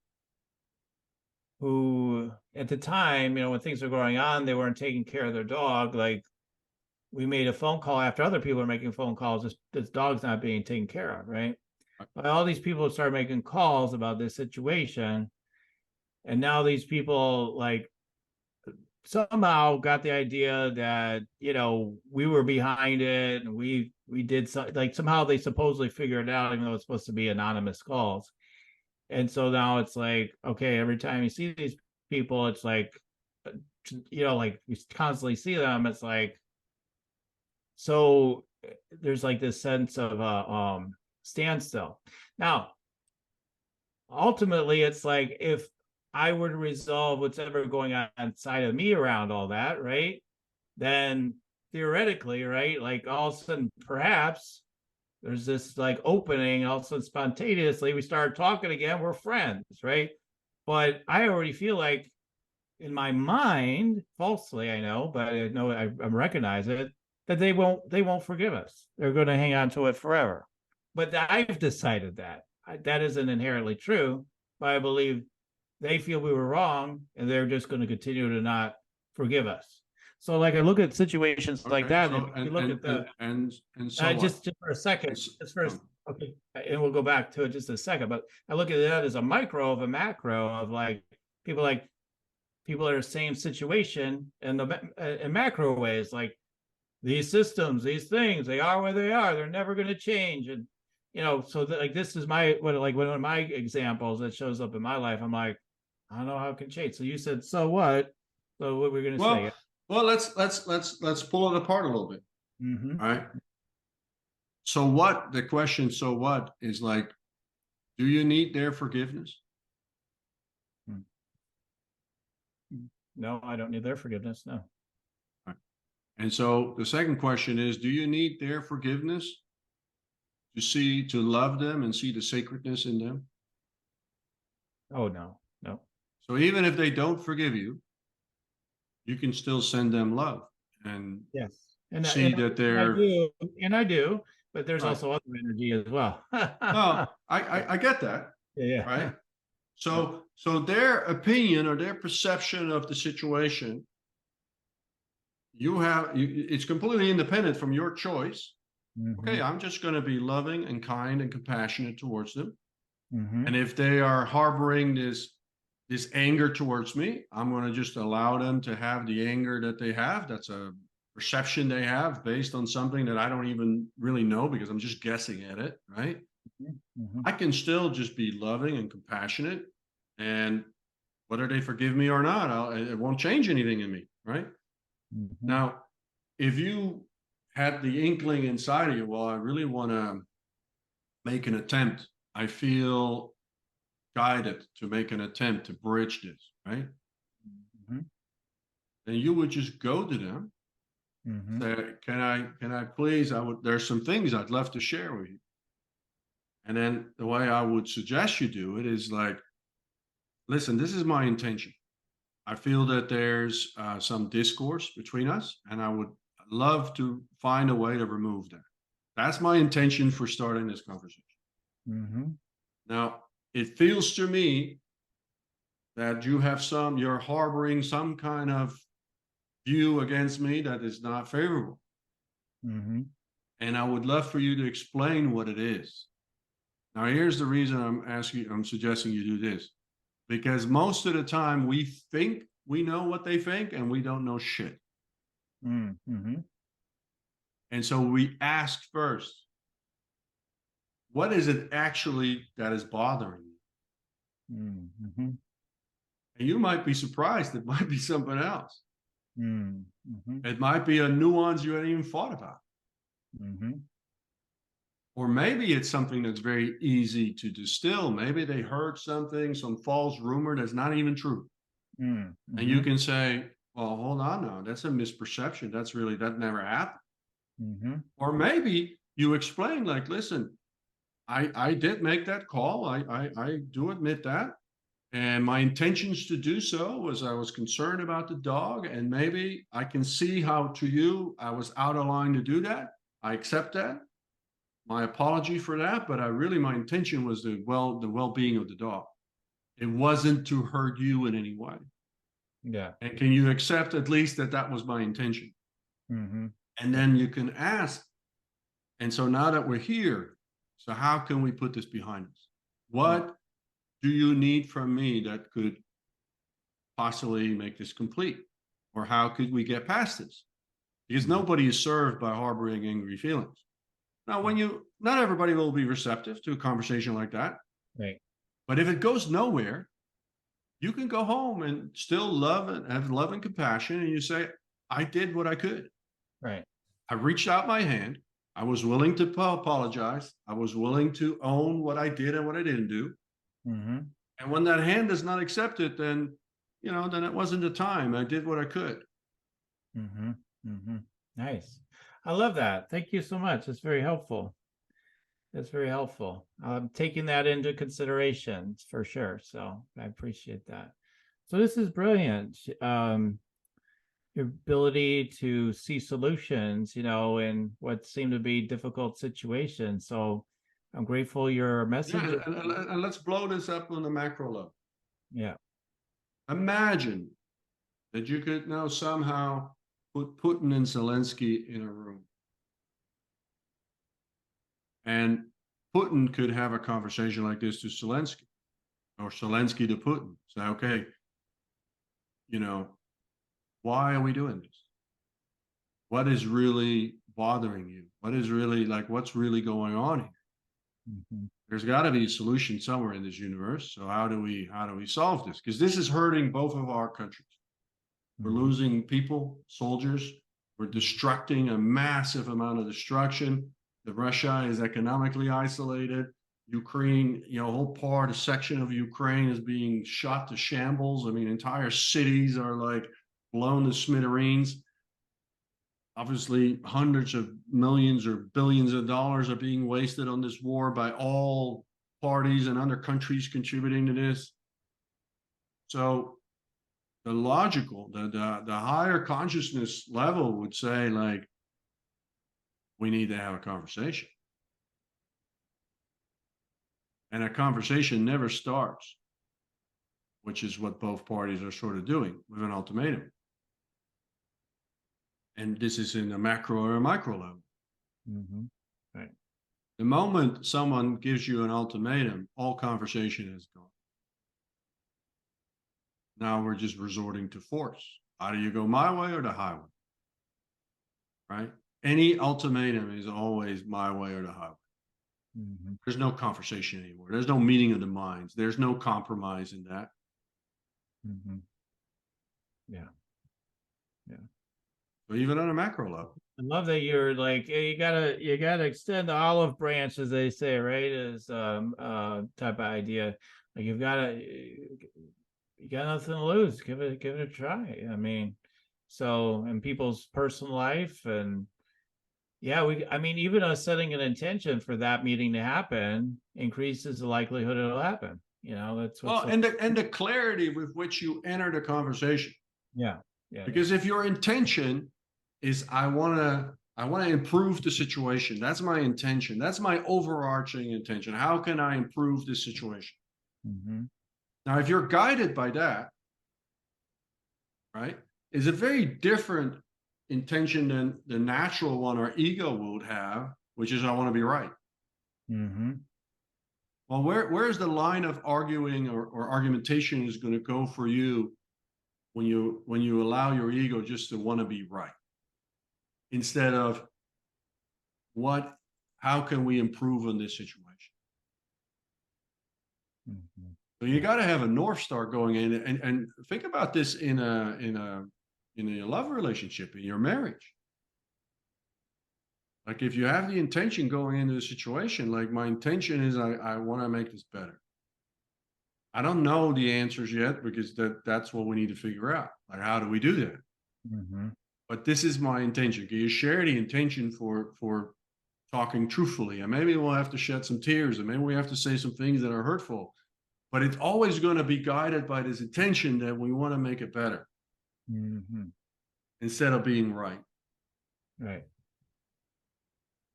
at the time, when things were going on, they weren't taking care of their dog. Like we made a phone call after other people are making phone calls, this dog's not being taken care of, right? But all these people started making calls about this situation. And now these people like somehow got the idea that we were behind it and we did something. Like somehow they supposedly figured it out, even though it's supposed to be anonymous calls. And so now it's like, okay, every time you see these people, it's like like you constantly see them, it's like, so there's like this sense of standstill. Now ultimately it's like, if I were to resolve what's ever going on inside of me around all that, right? Then theoretically, right, like all of a sudden, perhaps there's this like opening, all of a sudden spontaneously we start talking again, we're friends, right? But I already feel like in my mind, falsely, I know, but I know I recognize it, that they won't forgive us. They're going to hang on to it forever. But I've decided that isn't inherently true. But I believe they feel we were wrong, and they're just going to continue to not forgive us. So, like, I look at situations like Okay. that, and So if you look at the and so what? just for a second, It's, just for okay, and we'll go back to it just a second. But I look at that as a micro of a macro of like people that are same situation in the in macro ways, like these systems, these things, they are where they are, they're never going to change. And so that, like, this is my one of my examples that shows up in my life. I'm like, I don't know how it can change. So you said, so what? So what we're going to say? well, let's pull it apart a little bit. Mm-hmm. All right. So what the question, so what is like, do you need their forgiveness? No, I don't need their forgiveness. No. Right. And so the second question is, do you need their forgiveness to love them and see the sacredness in them? Oh, no, no. So even if they don't forgive you, you can still send them love and Yes. And see that I they're do, but there's right. also other energy as well. No, I get that. Yeah, yeah. Right. So their opinion or their perception of the situation, it's completely independent from your choice. Mm-hmm. Okay, I'm just going to be loving and kind and compassionate towards them. Mm-hmm. And if they are harboring this anger towards me, I'm going to just allow them to have the anger that they have. That's a perception they have based on something that I don't even really know because I'm just guessing at it, right? Mm-hmm. I can still just be loving and compassionate, and whether they forgive me or not, it won't change anything in me, right? Mm-hmm. Now, if you had the inkling inside of you, well, I really want to make an attempt. I feel guided to make an attempt to bridge this, right? Mm-hmm. Then you would just go to them, Mm-hmm. say, can I please, there's some things I'd love to share with you. And then the way I would suggest you do it is like, listen, this is my intention. I feel that there's some discourse between us, and I would love to find a way to remove that. That's my intention for starting this conversation. Mm-hmm. Now, it feels to me that you're harboring some kind of view against me that is not favorable. Mm-hmm. And I would love for you to explain what it is. Now, here's the reason I'm suggesting you do this. Because most of the time we think we know what they think and we don't know shit. Mm-hmm. And so we ask first, what is it actually that is bothering you? Mm-hmm. And you might be surprised. It might be something else. Mm-hmm. It might be a nuance you hadn't even thought about. Mm-hmm. Or maybe it's something that's very easy to distill. Maybe they heard something, some false rumor that's not even true. And you Mm-hmm. can say, well, hold on now. That's a misperception. That never happened. Mm-hmm. Or maybe you explain, like, listen, I did make that call. I do admit that. And my intentions to do so was I was concerned about the dog. And maybe I can see how to you I was out of line to do that. I accept that. My apology for that. But my intention was the well-being of the dog. It wasn't to hurt you in any way. Yeah. And can you accept at least that that was my intention? Mm-hmm. And then you can ask. And so now that we're here, so how can we put this behind us? What do you need from me that could possibly make this complete? Or how could we get past this? Because Mm-hmm. nobody is served by harboring angry feelings. Now, not everybody will be receptive to a conversation like that. Right. But if it goes nowhere, you can go home and still love and have love and compassion. And you say, I did what I could. Right. I reached out my hand. I was willing to apologize. I was willing to own what I did and what I didn't do. Mm-hmm. And when that hand does not accept it, then, then it wasn't the time. I did what I could. Mm-hmm. Mm-hmm. Nice. I love that. Thank you so much. It's very helpful. That's very helpful. I'm taking that into consideration for sure. So I appreciate that. So this is brilliant. Your ability to see solutions, in what seem to be difficult situations. So I'm grateful your message. Yeah, and let's blow this up on the macro level. Yeah. Imagine that you could now somehow put Putin and Zelensky in a room. And Putin could have a conversation like this to Zelensky, or Zelensky to Putin. Say, okay, why are we doing this? What is really bothering you? What's really going on here? Mm-hmm. There's got to be a solution somewhere in this universe. So how do we solve this? Because this is hurting both of our countries. We're Mm-hmm. losing people, soldiers. We're destructing a massive amount of destruction. Russia is economically isolated. Ukraine, a section of Ukraine is being shot to shambles. I mean, entire cities are like blown to smithereens. Obviously, hundreds of millions or billions of dollars are being wasted on this war by all parties and other countries contributing to this. So the higher consciousness level would say, like, we need to have a conversation. And a conversation never starts, which is what both parties are sort of doing with an ultimatum. And this is in a macro or a micro level. Mm-hmm. Right. The moment someone gives you an ultimatum, all conversation is gone. Now we're just resorting to force. Either you go my way or the highway, right? Any ultimatum is always my way or the highway. Mm-hmm. There's no conversation anymore. There's no meeting of the minds. There's no compromise in that. Mm-hmm. Yeah. Yeah. So even on a macro level. I love that you're like, hey, you gotta extend the olive branch, as they say, right? Is type of idea. Like you got nothing to lose. Give it a try. I mean, so in people's personal life, and yeah, I mean, even us setting an intention for that meeting to happen increases the likelihood it'll happen. That's what's Well, so, and the clarity with which you enter the conversation. yeah. Yeah. Because if your intention is I want to improve the situation, that's my intention. That's my overarching intention. How can I improve this situation? Mm-hmm. Now, if you're guided by that, right, is a very different intention than the natural one our ego would have, which is I want to be right. Mm-hmm. Well, where's the line of arguing or argumentation is going to go for you when you allow your ego just to want to be right instead of how can we improve on this situation? Mm-hmm. So you got to have a North Star going in, and think about this in a love relationship, in your marriage. Like if you have the intention going into a situation, like my intention is I want to make this better. I don't know the answers yet because that's what we need to figure out. Like, how do we do that? Mm-hmm. But this is my intention. Can you share the intention for talking truthfully? And maybe we'll have to shed some tears, and maybe we have to say some things that are hurtful. But it's always going to be guided by this intention that we want to make it better, Mm-hmm. instead of being right. Right.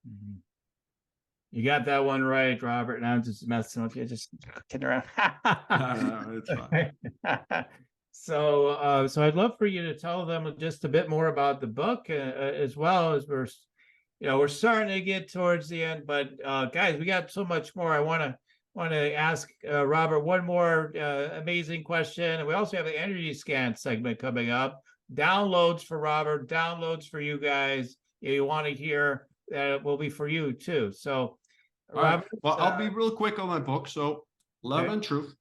Mm-hmm. You got that one right, Robert. And I'm just messing with you, just kidding around. No, it's fine. So I'd love for you to tell them just a bit more about the book, as well as we're starting to get towards the end. But guys, we got so much more. I want to ask Robert one more amazing question, and we also have the energy scan segment coming up. Downloads for Robert, downloads for you guys. You want to hear that will be for you too. So, All right. Robert, Well, I'll be real quick on my book. So, Love okay. and Truth.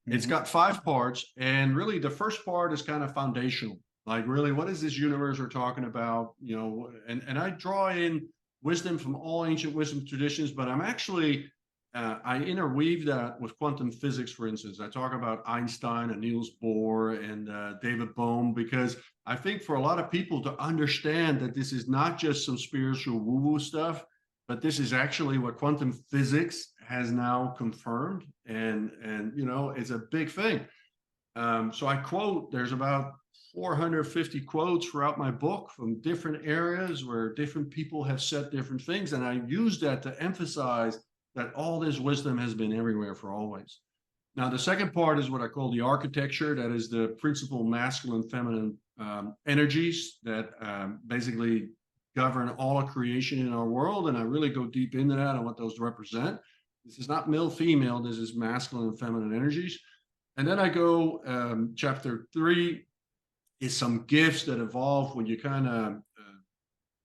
It's Mhm. got 5 parts, and really the first part is kind of foundational. Like, really, what is this universe we're talking about? You know, and I draw in wisdom from all ancient wisdom traditions, but I'm actually I interweave that with quantum physics. For instance, I talk about Einstein and Niels Bohr and David Bohm, because I think for a lot of people to understand that this is not just some spiritual woo-woo stuff, but this is actually what quantum physics has now confirmed, and it's a big thing. So I quote, there's about 450 quotes throughout my book from different areas where different people have said different things, and I use that to emphasize that all this wisdom has been everywhere for always. Now, the second part is what I call the architecture. That is the principal masculine, feminine energies that basically govern all of creation in our world. And I really go deep into that and what those represent. This is not male, female. This is masculine and feminine energies. And then I go, chapter 3 is some gifts that evolve when you kind of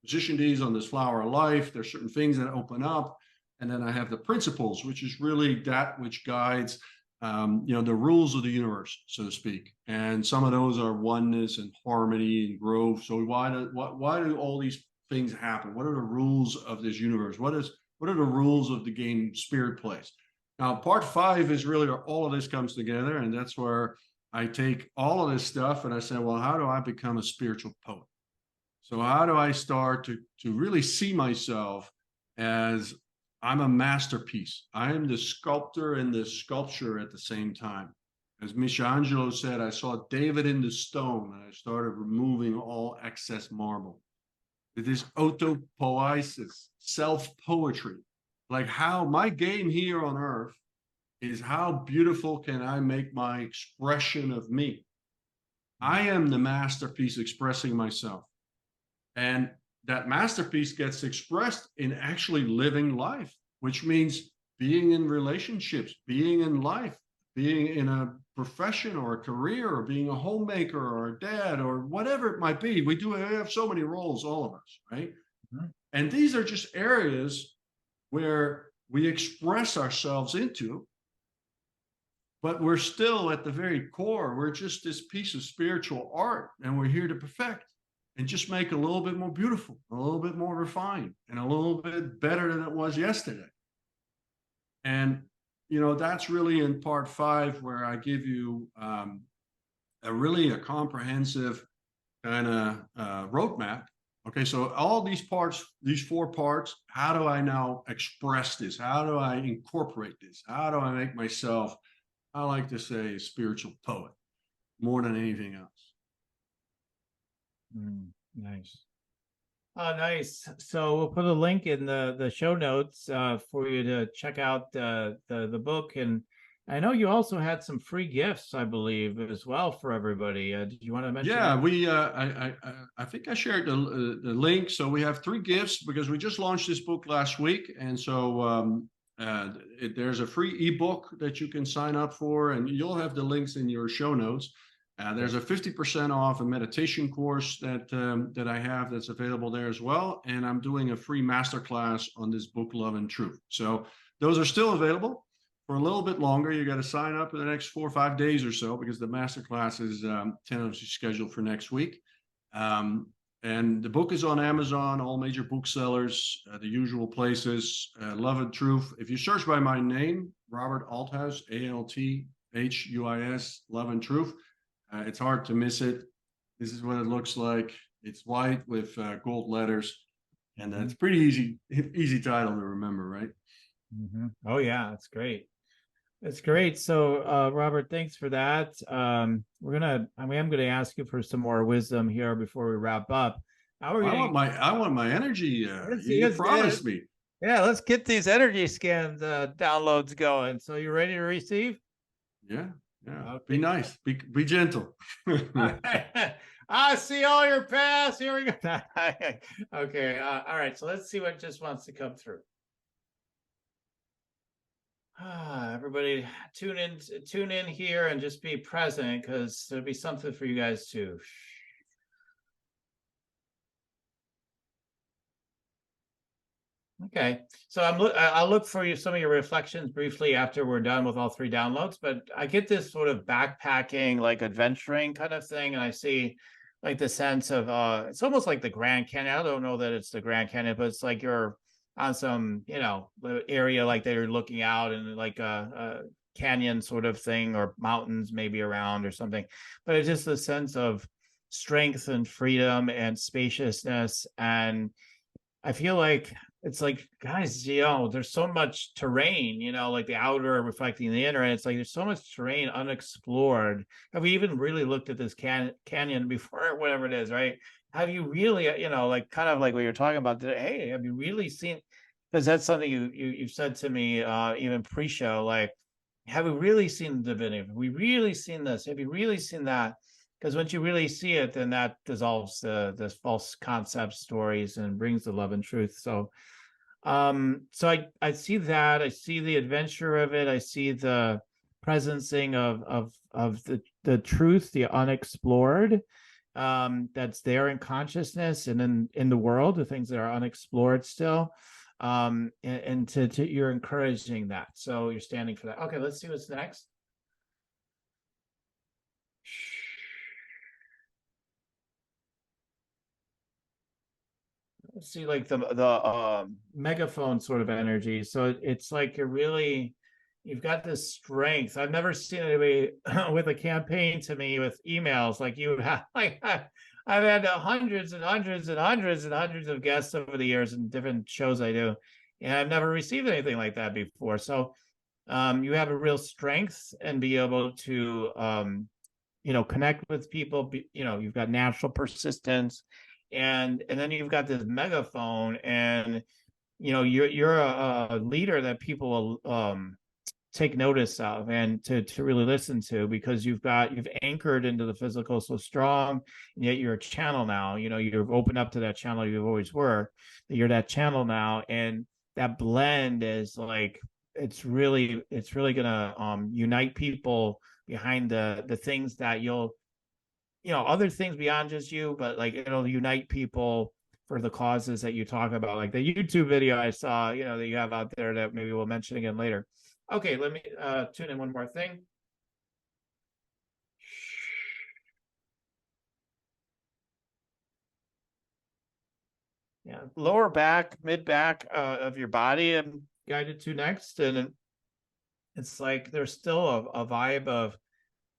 position these on this flower of life. There's certain things that open up. And then I have the principles, which is really that which guides the rules of the universe, so to speak. And some of those are oneness and harmony and growth. So why do all these things happen? What are the rules of this universe? What are the rules of the game spirit plays? Now, part 5 is really where all of this comes together, and that's where I take all of this stuff and I say, well, how do I become a spiritual poet? So how do I start to really see myself as I'm a masterpiece? I am the sculptor and the sculpture at the same time. As Michelangelo said, I saw David in the stone, and I started removing all excess marble. It is autopoiesis, self-poetry. Like, how my game here on earth is, how beautiful can I make my expression of me? I am the masterpiece expressing myself. And that masterpiece gets expressed in actually living life, which means being in relationships, being in life, being in a profession or a career, or being a homemaker or a dad or whatever it might be. We have so many roles, all of us, right? Mm-hmm. And these are just areas where we express ourselves into, but we're still at the very core, we're just this piece of spiritual art, and we're here to perfect and just make it a little bit more beautiful, a little bit more refined, and a little bit better than it was yesterday. And, that's really in part 5 where I give you a comprehensive kind of roadmap. Okay, so all these parts, these 4 parts, how do I now express this? How do I incorporate this? How do I make myself, I like to say, a spiritual poet more than anything else? Nice. Oh, nice. So we'll put a link in the show notes for you to check out the book. And I know you also had some free gifts, I believe, as well for everybody. Did you want to mention? Yeah, that? we I think I shared the link. So we have 3 gifts because we just launched this book last week, and so there's a free ebook that you can sign up for, and you'll have the links in your show notes. There's a 50% off a meditation course that I have that's available there as well. And I'm doing a free masterclass on this book, Love and Truth. So those are still available. for a little bit longer. You got to sign up in the next 4 or 5 days or so, because the masterclass is tentatively scheduled for next week. Um, and the book is on Amazon, all major booksellers, the usual places. Love+Truth. If you search by my name, Robert Althuis, Althuis, Love+Truth, it's hard to miss it. This is what it looks like. It's white with gold letters, and it's pretty easy title to remember, right? Oh yeah, that's great. That's great. So, Robert, thanks for that. I am gonna ask you for some more wisdom here before we wrap up. Now we're gonna I want my energy. let's, You let's, uh, promised me. yeah, let's get these energy scan downloads going. So, you ready to receive? Yeah, yeah. Be Okay. nice. Be gentle. I see all your past. Here we go. Okay. All right. So let's see what just wants to come through. Everybody tune in here and just be present, because there'll be something for you guys too. Okay, so I'll look for you some of your reflections briefly after we're done with all three downloads, but I get this sort of backpacking, like adventuring kind of thing, and I see like the sense of it's almost like the Grand Canyon. I don't know that it's the Grand Canyon, but it's like you're on some, area like that you're looking out and like a canyon sort of thing, or mountains maybe around or something. But it's just a sense of strength and freedom and spaciousness, and I feel like it's like, guys, there's so much terrain, like the outer reflecting the inner, and it's like there's so much terrain unexplored. Have we even really looked at this canyon before, whatever it is, right? Have you really, like kind of like what you're talking about today? Hey, have you really seen? Because that's something you've said to me even pre-show, like, have we really seen the divinity? Have we really seen this? Have you really seen that? Because once you really see it, then that dissolves the false concept stories and brings the love and truth. So I see that. I see the adventure of it. I see the presencing of the truth, the unexplored, that's there in consciousness and in the world, the things that are unexplored still. And to you're encouraging that. So you're standing for that. Okay, let's see what's next. Let's see, like the megaphone sort of energy. So it's like you've got this strength. I've never seen anybody with a campaign to me with emails like you have. Like I've had hundreds and hundreds and hundreds and hundreds of guests over the years in different shows I do, and I've never received anything like that before. So you have a real strength and be able to connect with people. You've got natural persistence, and then you've got this megaphone, and you're a leader that people will take notice of and to really listen to, because you've anchored into the physical so strong, and yet you're a channel now. You've opened up to that channel you always were. You're that channel now, and that blend is like it's really gonna unite people behind the things that other things beyond just you, but like it'll unite people for the causes that you talk about, like the YouTube video I saw, that you have out there that maybe we'll mention again later. Okay, let me tune in one more thing. Yeah, lower back, mid back of your body I'm guided to next, and it's like there's still a vibe of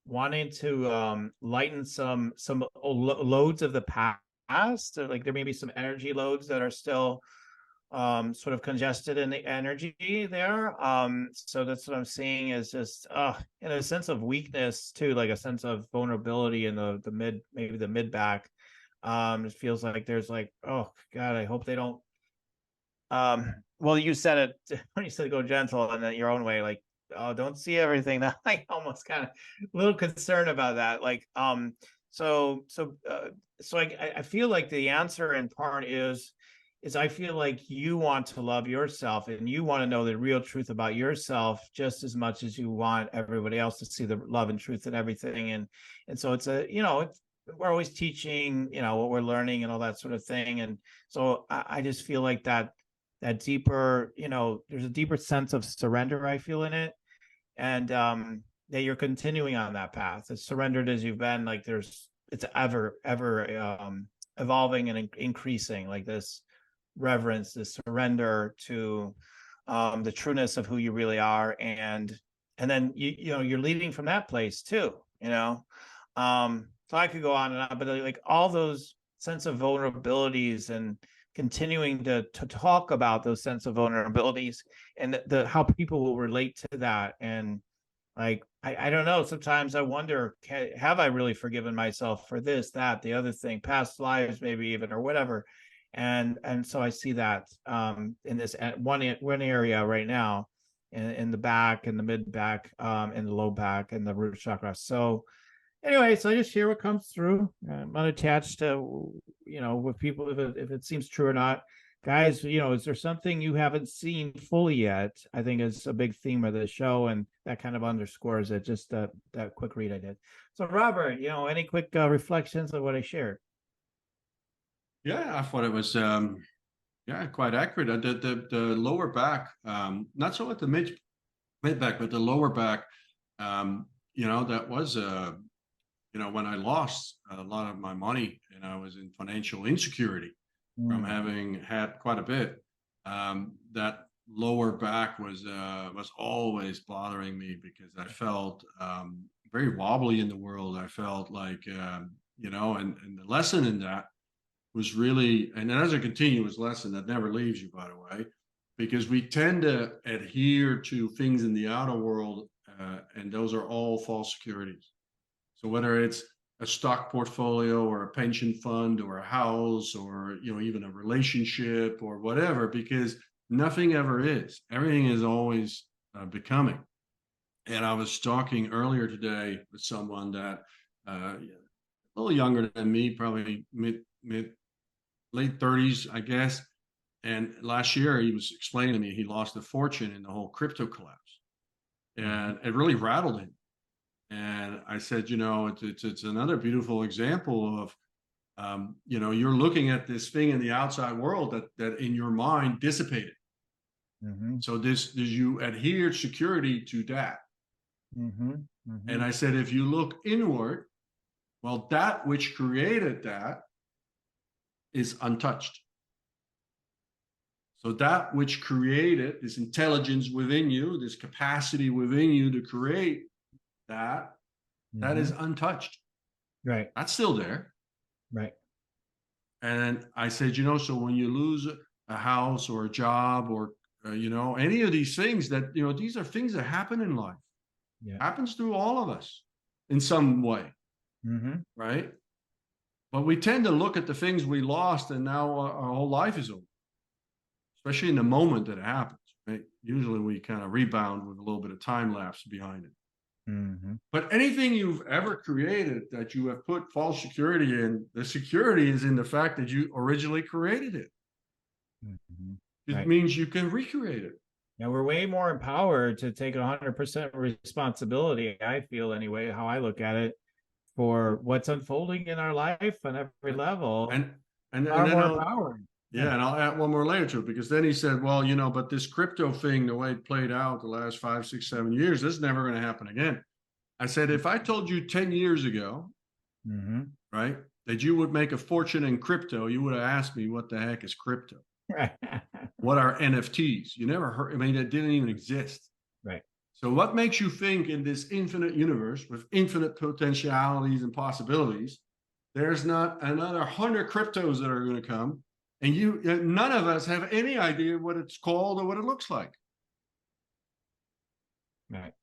wanting to lighten some loads of the past. Like there may be some energy loads that are still sort of congested in the energy there. So that's what I'm seeing, is just in a sense of weakness too, like a sense of vulnerability in maybe the mid back. It feels like there's like, oh God, I hope they don't. Well, you said it when you said go gentle, and then your own way, like, oh, don't see everything. That like almost kind of a little concerned about that. Like, so I feel like the answer in part is I feel like you want to love yourself, and you want to know the real truth about yourself just as much as you want everybody else to see the love and truth and everything. And so it's we're always teaching, what we're learning and all that sort of thing. And so I just feel like that deeper, there's a deeper sense of surrender I feel in it. and that you're continuing on that path. As surrendered as you've been, like it's ever evolving and increasing, like this reverence, this surrender to the trueness of who you really are, and then you're leading from that place too. So I could go on and on, but like all those sense of vulnerabilities and continuing to talk about those sense of vulnerabilities and how people will relate to that. And like I don't know, sometimes I wonder, have I really forgiven myself for this, that, the other thing, past lives maybe even, or whatever. And so I see that in this one area right now, in the back and the mid back, in the low back and the root chakra. So anyway, so I just share what comes through. I'm unattached to, with people, if it seems true or not. Guys, is there something you haven't seen fully yet? I think is a big theme of the show, and that kind of underscores it. Just that quick read I did. So, Robert, any quick reflections of what I shared? Yeah, I thought it was quite accurate. The lower back, not so at the mid back, but the lower back, that was when I lost a lot of my money and I was in financial insecurity from having had quite a bit. That lower back was always bothering me because I felt very wobbly in the world. I felt like and the lesson in that was really, and as a continuous lesson that never leaves you, by the way, because we tend to adhere to things in the outer world, and those are all false securities. So whether it's a stock portfolio or a pension fund or a house or even a relationship or whatever, because nothing ever is. Everything is always becoming. And I was talking earlier today with someone that a little younger than me, probably mid late 30s, I guess. And last year he was explaining to me he lost a fortune in the whole crypto collapse, and it really rattled him. And I said, it's another beautiful example of, you're looking at this thing in the outside world that in your mind dissipated. So this you adhere security to that. And I said, if you look inward, well, that which created that is untouched. So that which created this intelligence within you, this capacity within you to create that is untouched. Right. That's still there. Right. And I said, so when you lose a house or a job or, any of these things that, these are things that happen in life. Yeah. Happens to all of us in some way. Right. But we tend to look at the things we lost and now our whole life is over, especially in the moment that it happens. Right? Usually we kind of rebound with a little bit of time lapse behind it. But anything you've ever created that you have put false security in, the security is in the fact that you originally created it. It Right. means you can recreate it. Yeah, we're way more empowered to take 100% responsibility, I feel anyway, how I look at it, for what's unfolding in our life on every level. And far then more empowered. Yeah, and I'll add one more layer to it, because then he said, well, but this crypto thing, the way it played out the last 5, 6, 7 years, this is never going to happen again. I said, if I told you 10 years ago, right, that you would make a fortune in crypto, you would have asked me, what the heck is crypto? What are NFTs? You never heard, it didn't even exist. Right. So what makes you think in this infinite universe with infinite potentialities and possibilities, there's not another 100 cryptos that are going to come? And none of us have any idea what it's called or what it looks like. Right.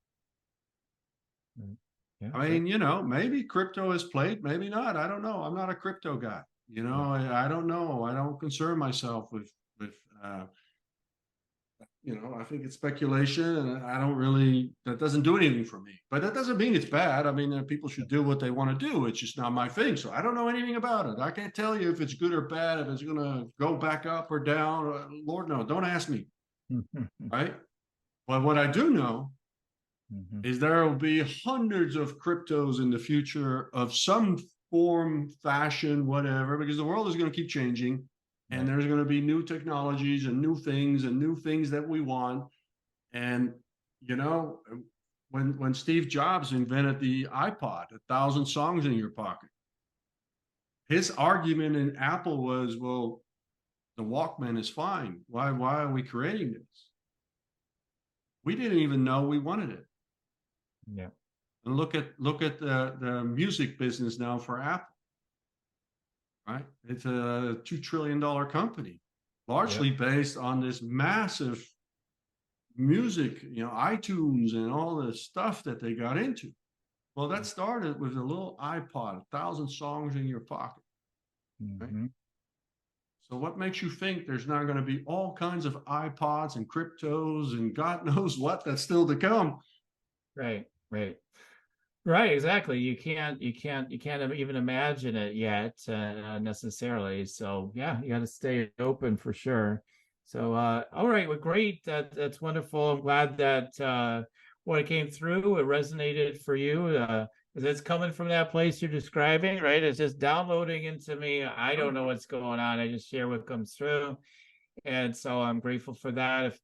Yeah, maybe crypto is played, maybe not. I don't know. I'm not a crypto guy. I don't know. I don't concern myself with I think it's speculation, and I don't really, that doesn't do anything for me. But that doesn't mean it's bad. People should do what they want to do. It's just not my thing. So I don't know anything about it. I can't tell you if it's good or bad, if it's going to go back up or down. Lord, no, don't ask me. Right? But what I do know is there will be hundreds of cryptos in the future of some form, fashion, whatever, because the world is going to keep changing. And there's going to be new technologies and new things that we want. And, when Steve Jobs invented the iPod, 1,000 songs in your pocket. His argument in Apple was, well, the Walkman is fine. Why are we creating this? We didn't even know we wanted it. Yeah. And look at the music business now for Apple, right? It's a $2 trillion company, largely based on this massive music, iTunes and all the stuff that they got into. Well, that started with a little iPod, 1,000 songs in your pocket. Right? Mm-hmm. So what makes you think there's not going to be all kinds of iPods and cryptos and God knows what that's still to come? Right, right. Right, exactly. You can't even imagine it yet necessarily. So yeah, you got to stay open for sure. So all right, well, great. That's wonderful. I'm glad that when it came through, it resonated for you. It's coming from that place you're describing, right? It's just downloading into me. I don't know what's going on. I just share what comes through, and so I'm grateful for that.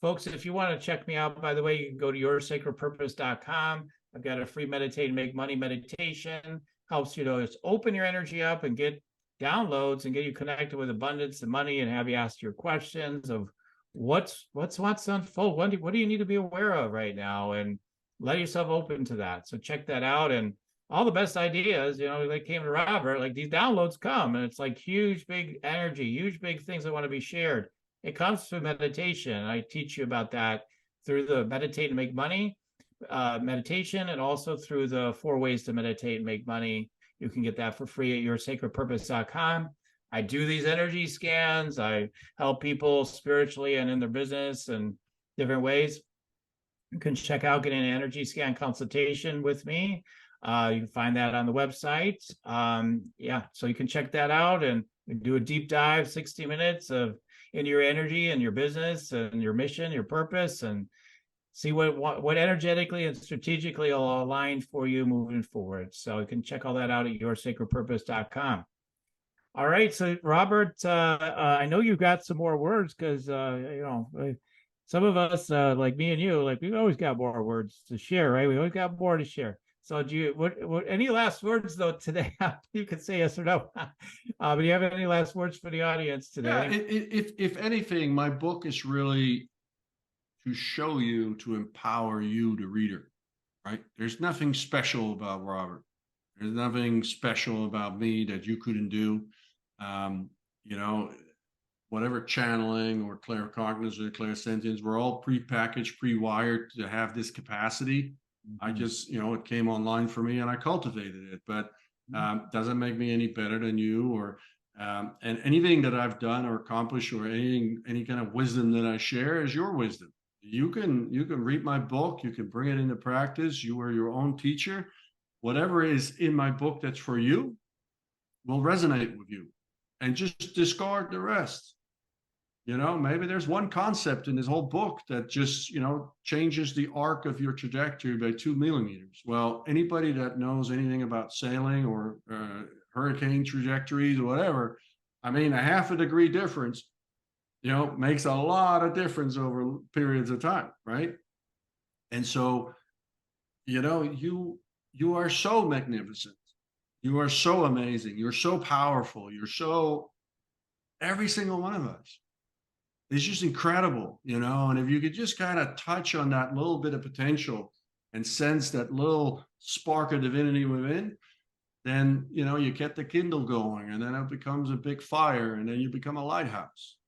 Folks, if you want to check me out, by the way, you can go to yoursacredpurpose.com. I've got a free meditate and make money meditation. Helps you to just open your energy up and get downloads and get you connected with abundance and money, and have you ask your questions of what's unfold. What do you need to be aware of right now? And let yourself open to that. So check that out. And all the best ideas, they came to Robert, like these downloads come, and it's like huge, big energy, huge, big things that want to be shared. It comes through meditation. I teach you about that through the meditate and make money meditation, and also through the 4 ways to meditate and make money. You can get that for free at yoursacredpurpose.com. I do these energy scans. I help people spiritually and in their business and different ways. You can check out getting an energy scan consultation with me. You can find that on the website. So you can check that out and do a deep dive, 60 minutes of into your energy and your business and your mission, your purpose, and see what energetically and strategically will align for you moving forward. So you can check all that out at yoursacredpurpose.com. All right, so Robert, I know you've got some more words because some of us, like me and you, like we've always got more words to share, right? We always got more to share. So do you what any last words though today? You can say yes or no. But do you have any last words for the audience today? Yeah, if anything, my book is really to show you, to empower you, the reader, right? There's nothing special about Robert. There's nothing special about me that you couldn't do. You know, whatever channeling or claircognizance or clairsentience, we're all pre-packaged, pre-wired to have this capacity. I just, it came online for me and I cultivated it, but doesn't make me any better than you or and anything that I've done or accomplished or any kind of wisdom that I share is your wisdom. You can read my book, you can bring it into practice. You are your own teacher. Whatever is in my book that's for you will resonate with you, and just discard the rest. Maybe there's one concept in this whole book that just, changes the arc of your trajectory by 2 millimeters. Well, anybody that knows anything about sailing or hurricane trajectories or whatever, I mean, a half a degree difference, makes a lot of difference over periods of time, right? And so, you are so magnificent. You are so amazing. You're so powerful. You're so, every single one of us. It's just incredible, and if you could just kind of touch on that little bit of potential and sense that little spark of divinity within, then, you get the Kindle going, and then it becomes a big fire, and then you become a lighthouse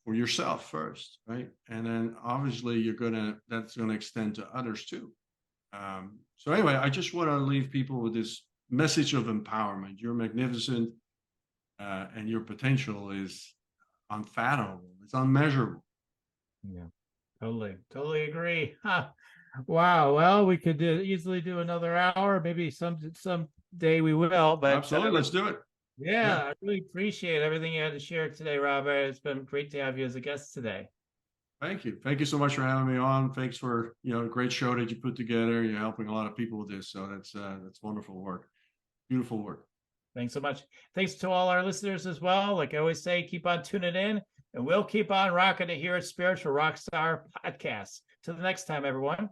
for yourself first, right? And then obviously that's going to extend to others too. So anyway, I just want to leave people with this message of empowerment. You're magnificent, and your potential is unfathomable. It's unmeasurable. Yeah, totally agree. Huh. Wow. Well, we could easily do another hour. Maybe some day we will. But absolutely, let's do it. Yeah, I really appreciate everything you had to share today, Robert. It's been great to have you as a guest today. Thank you. Thank you so much for having me on. Thanks for a great show that you put together. You're helping a lot of people with this, so that's wonderful work. Beautiful work. Thanks so much. Thanks to all our listeners as well. Like I always say, keep on tuning in, and we'll keep on rocking it here at Spiritual Rockstar Podcast. Till the next time, everyone.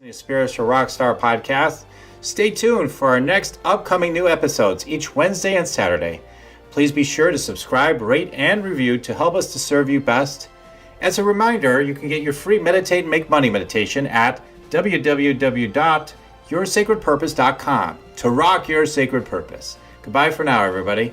The Spiritual Rockstar Podcast. Stay tuned for our next upcoming new episodes each Wednesday and Saturday. Please be sure to subscribe, rate, and review to help us to serve you best. As a reminder, you can get your free Meditate and Make Money meditation at www.yoursacredpurpose.com to rock your sacred purpose. Goodbye for now, everybody.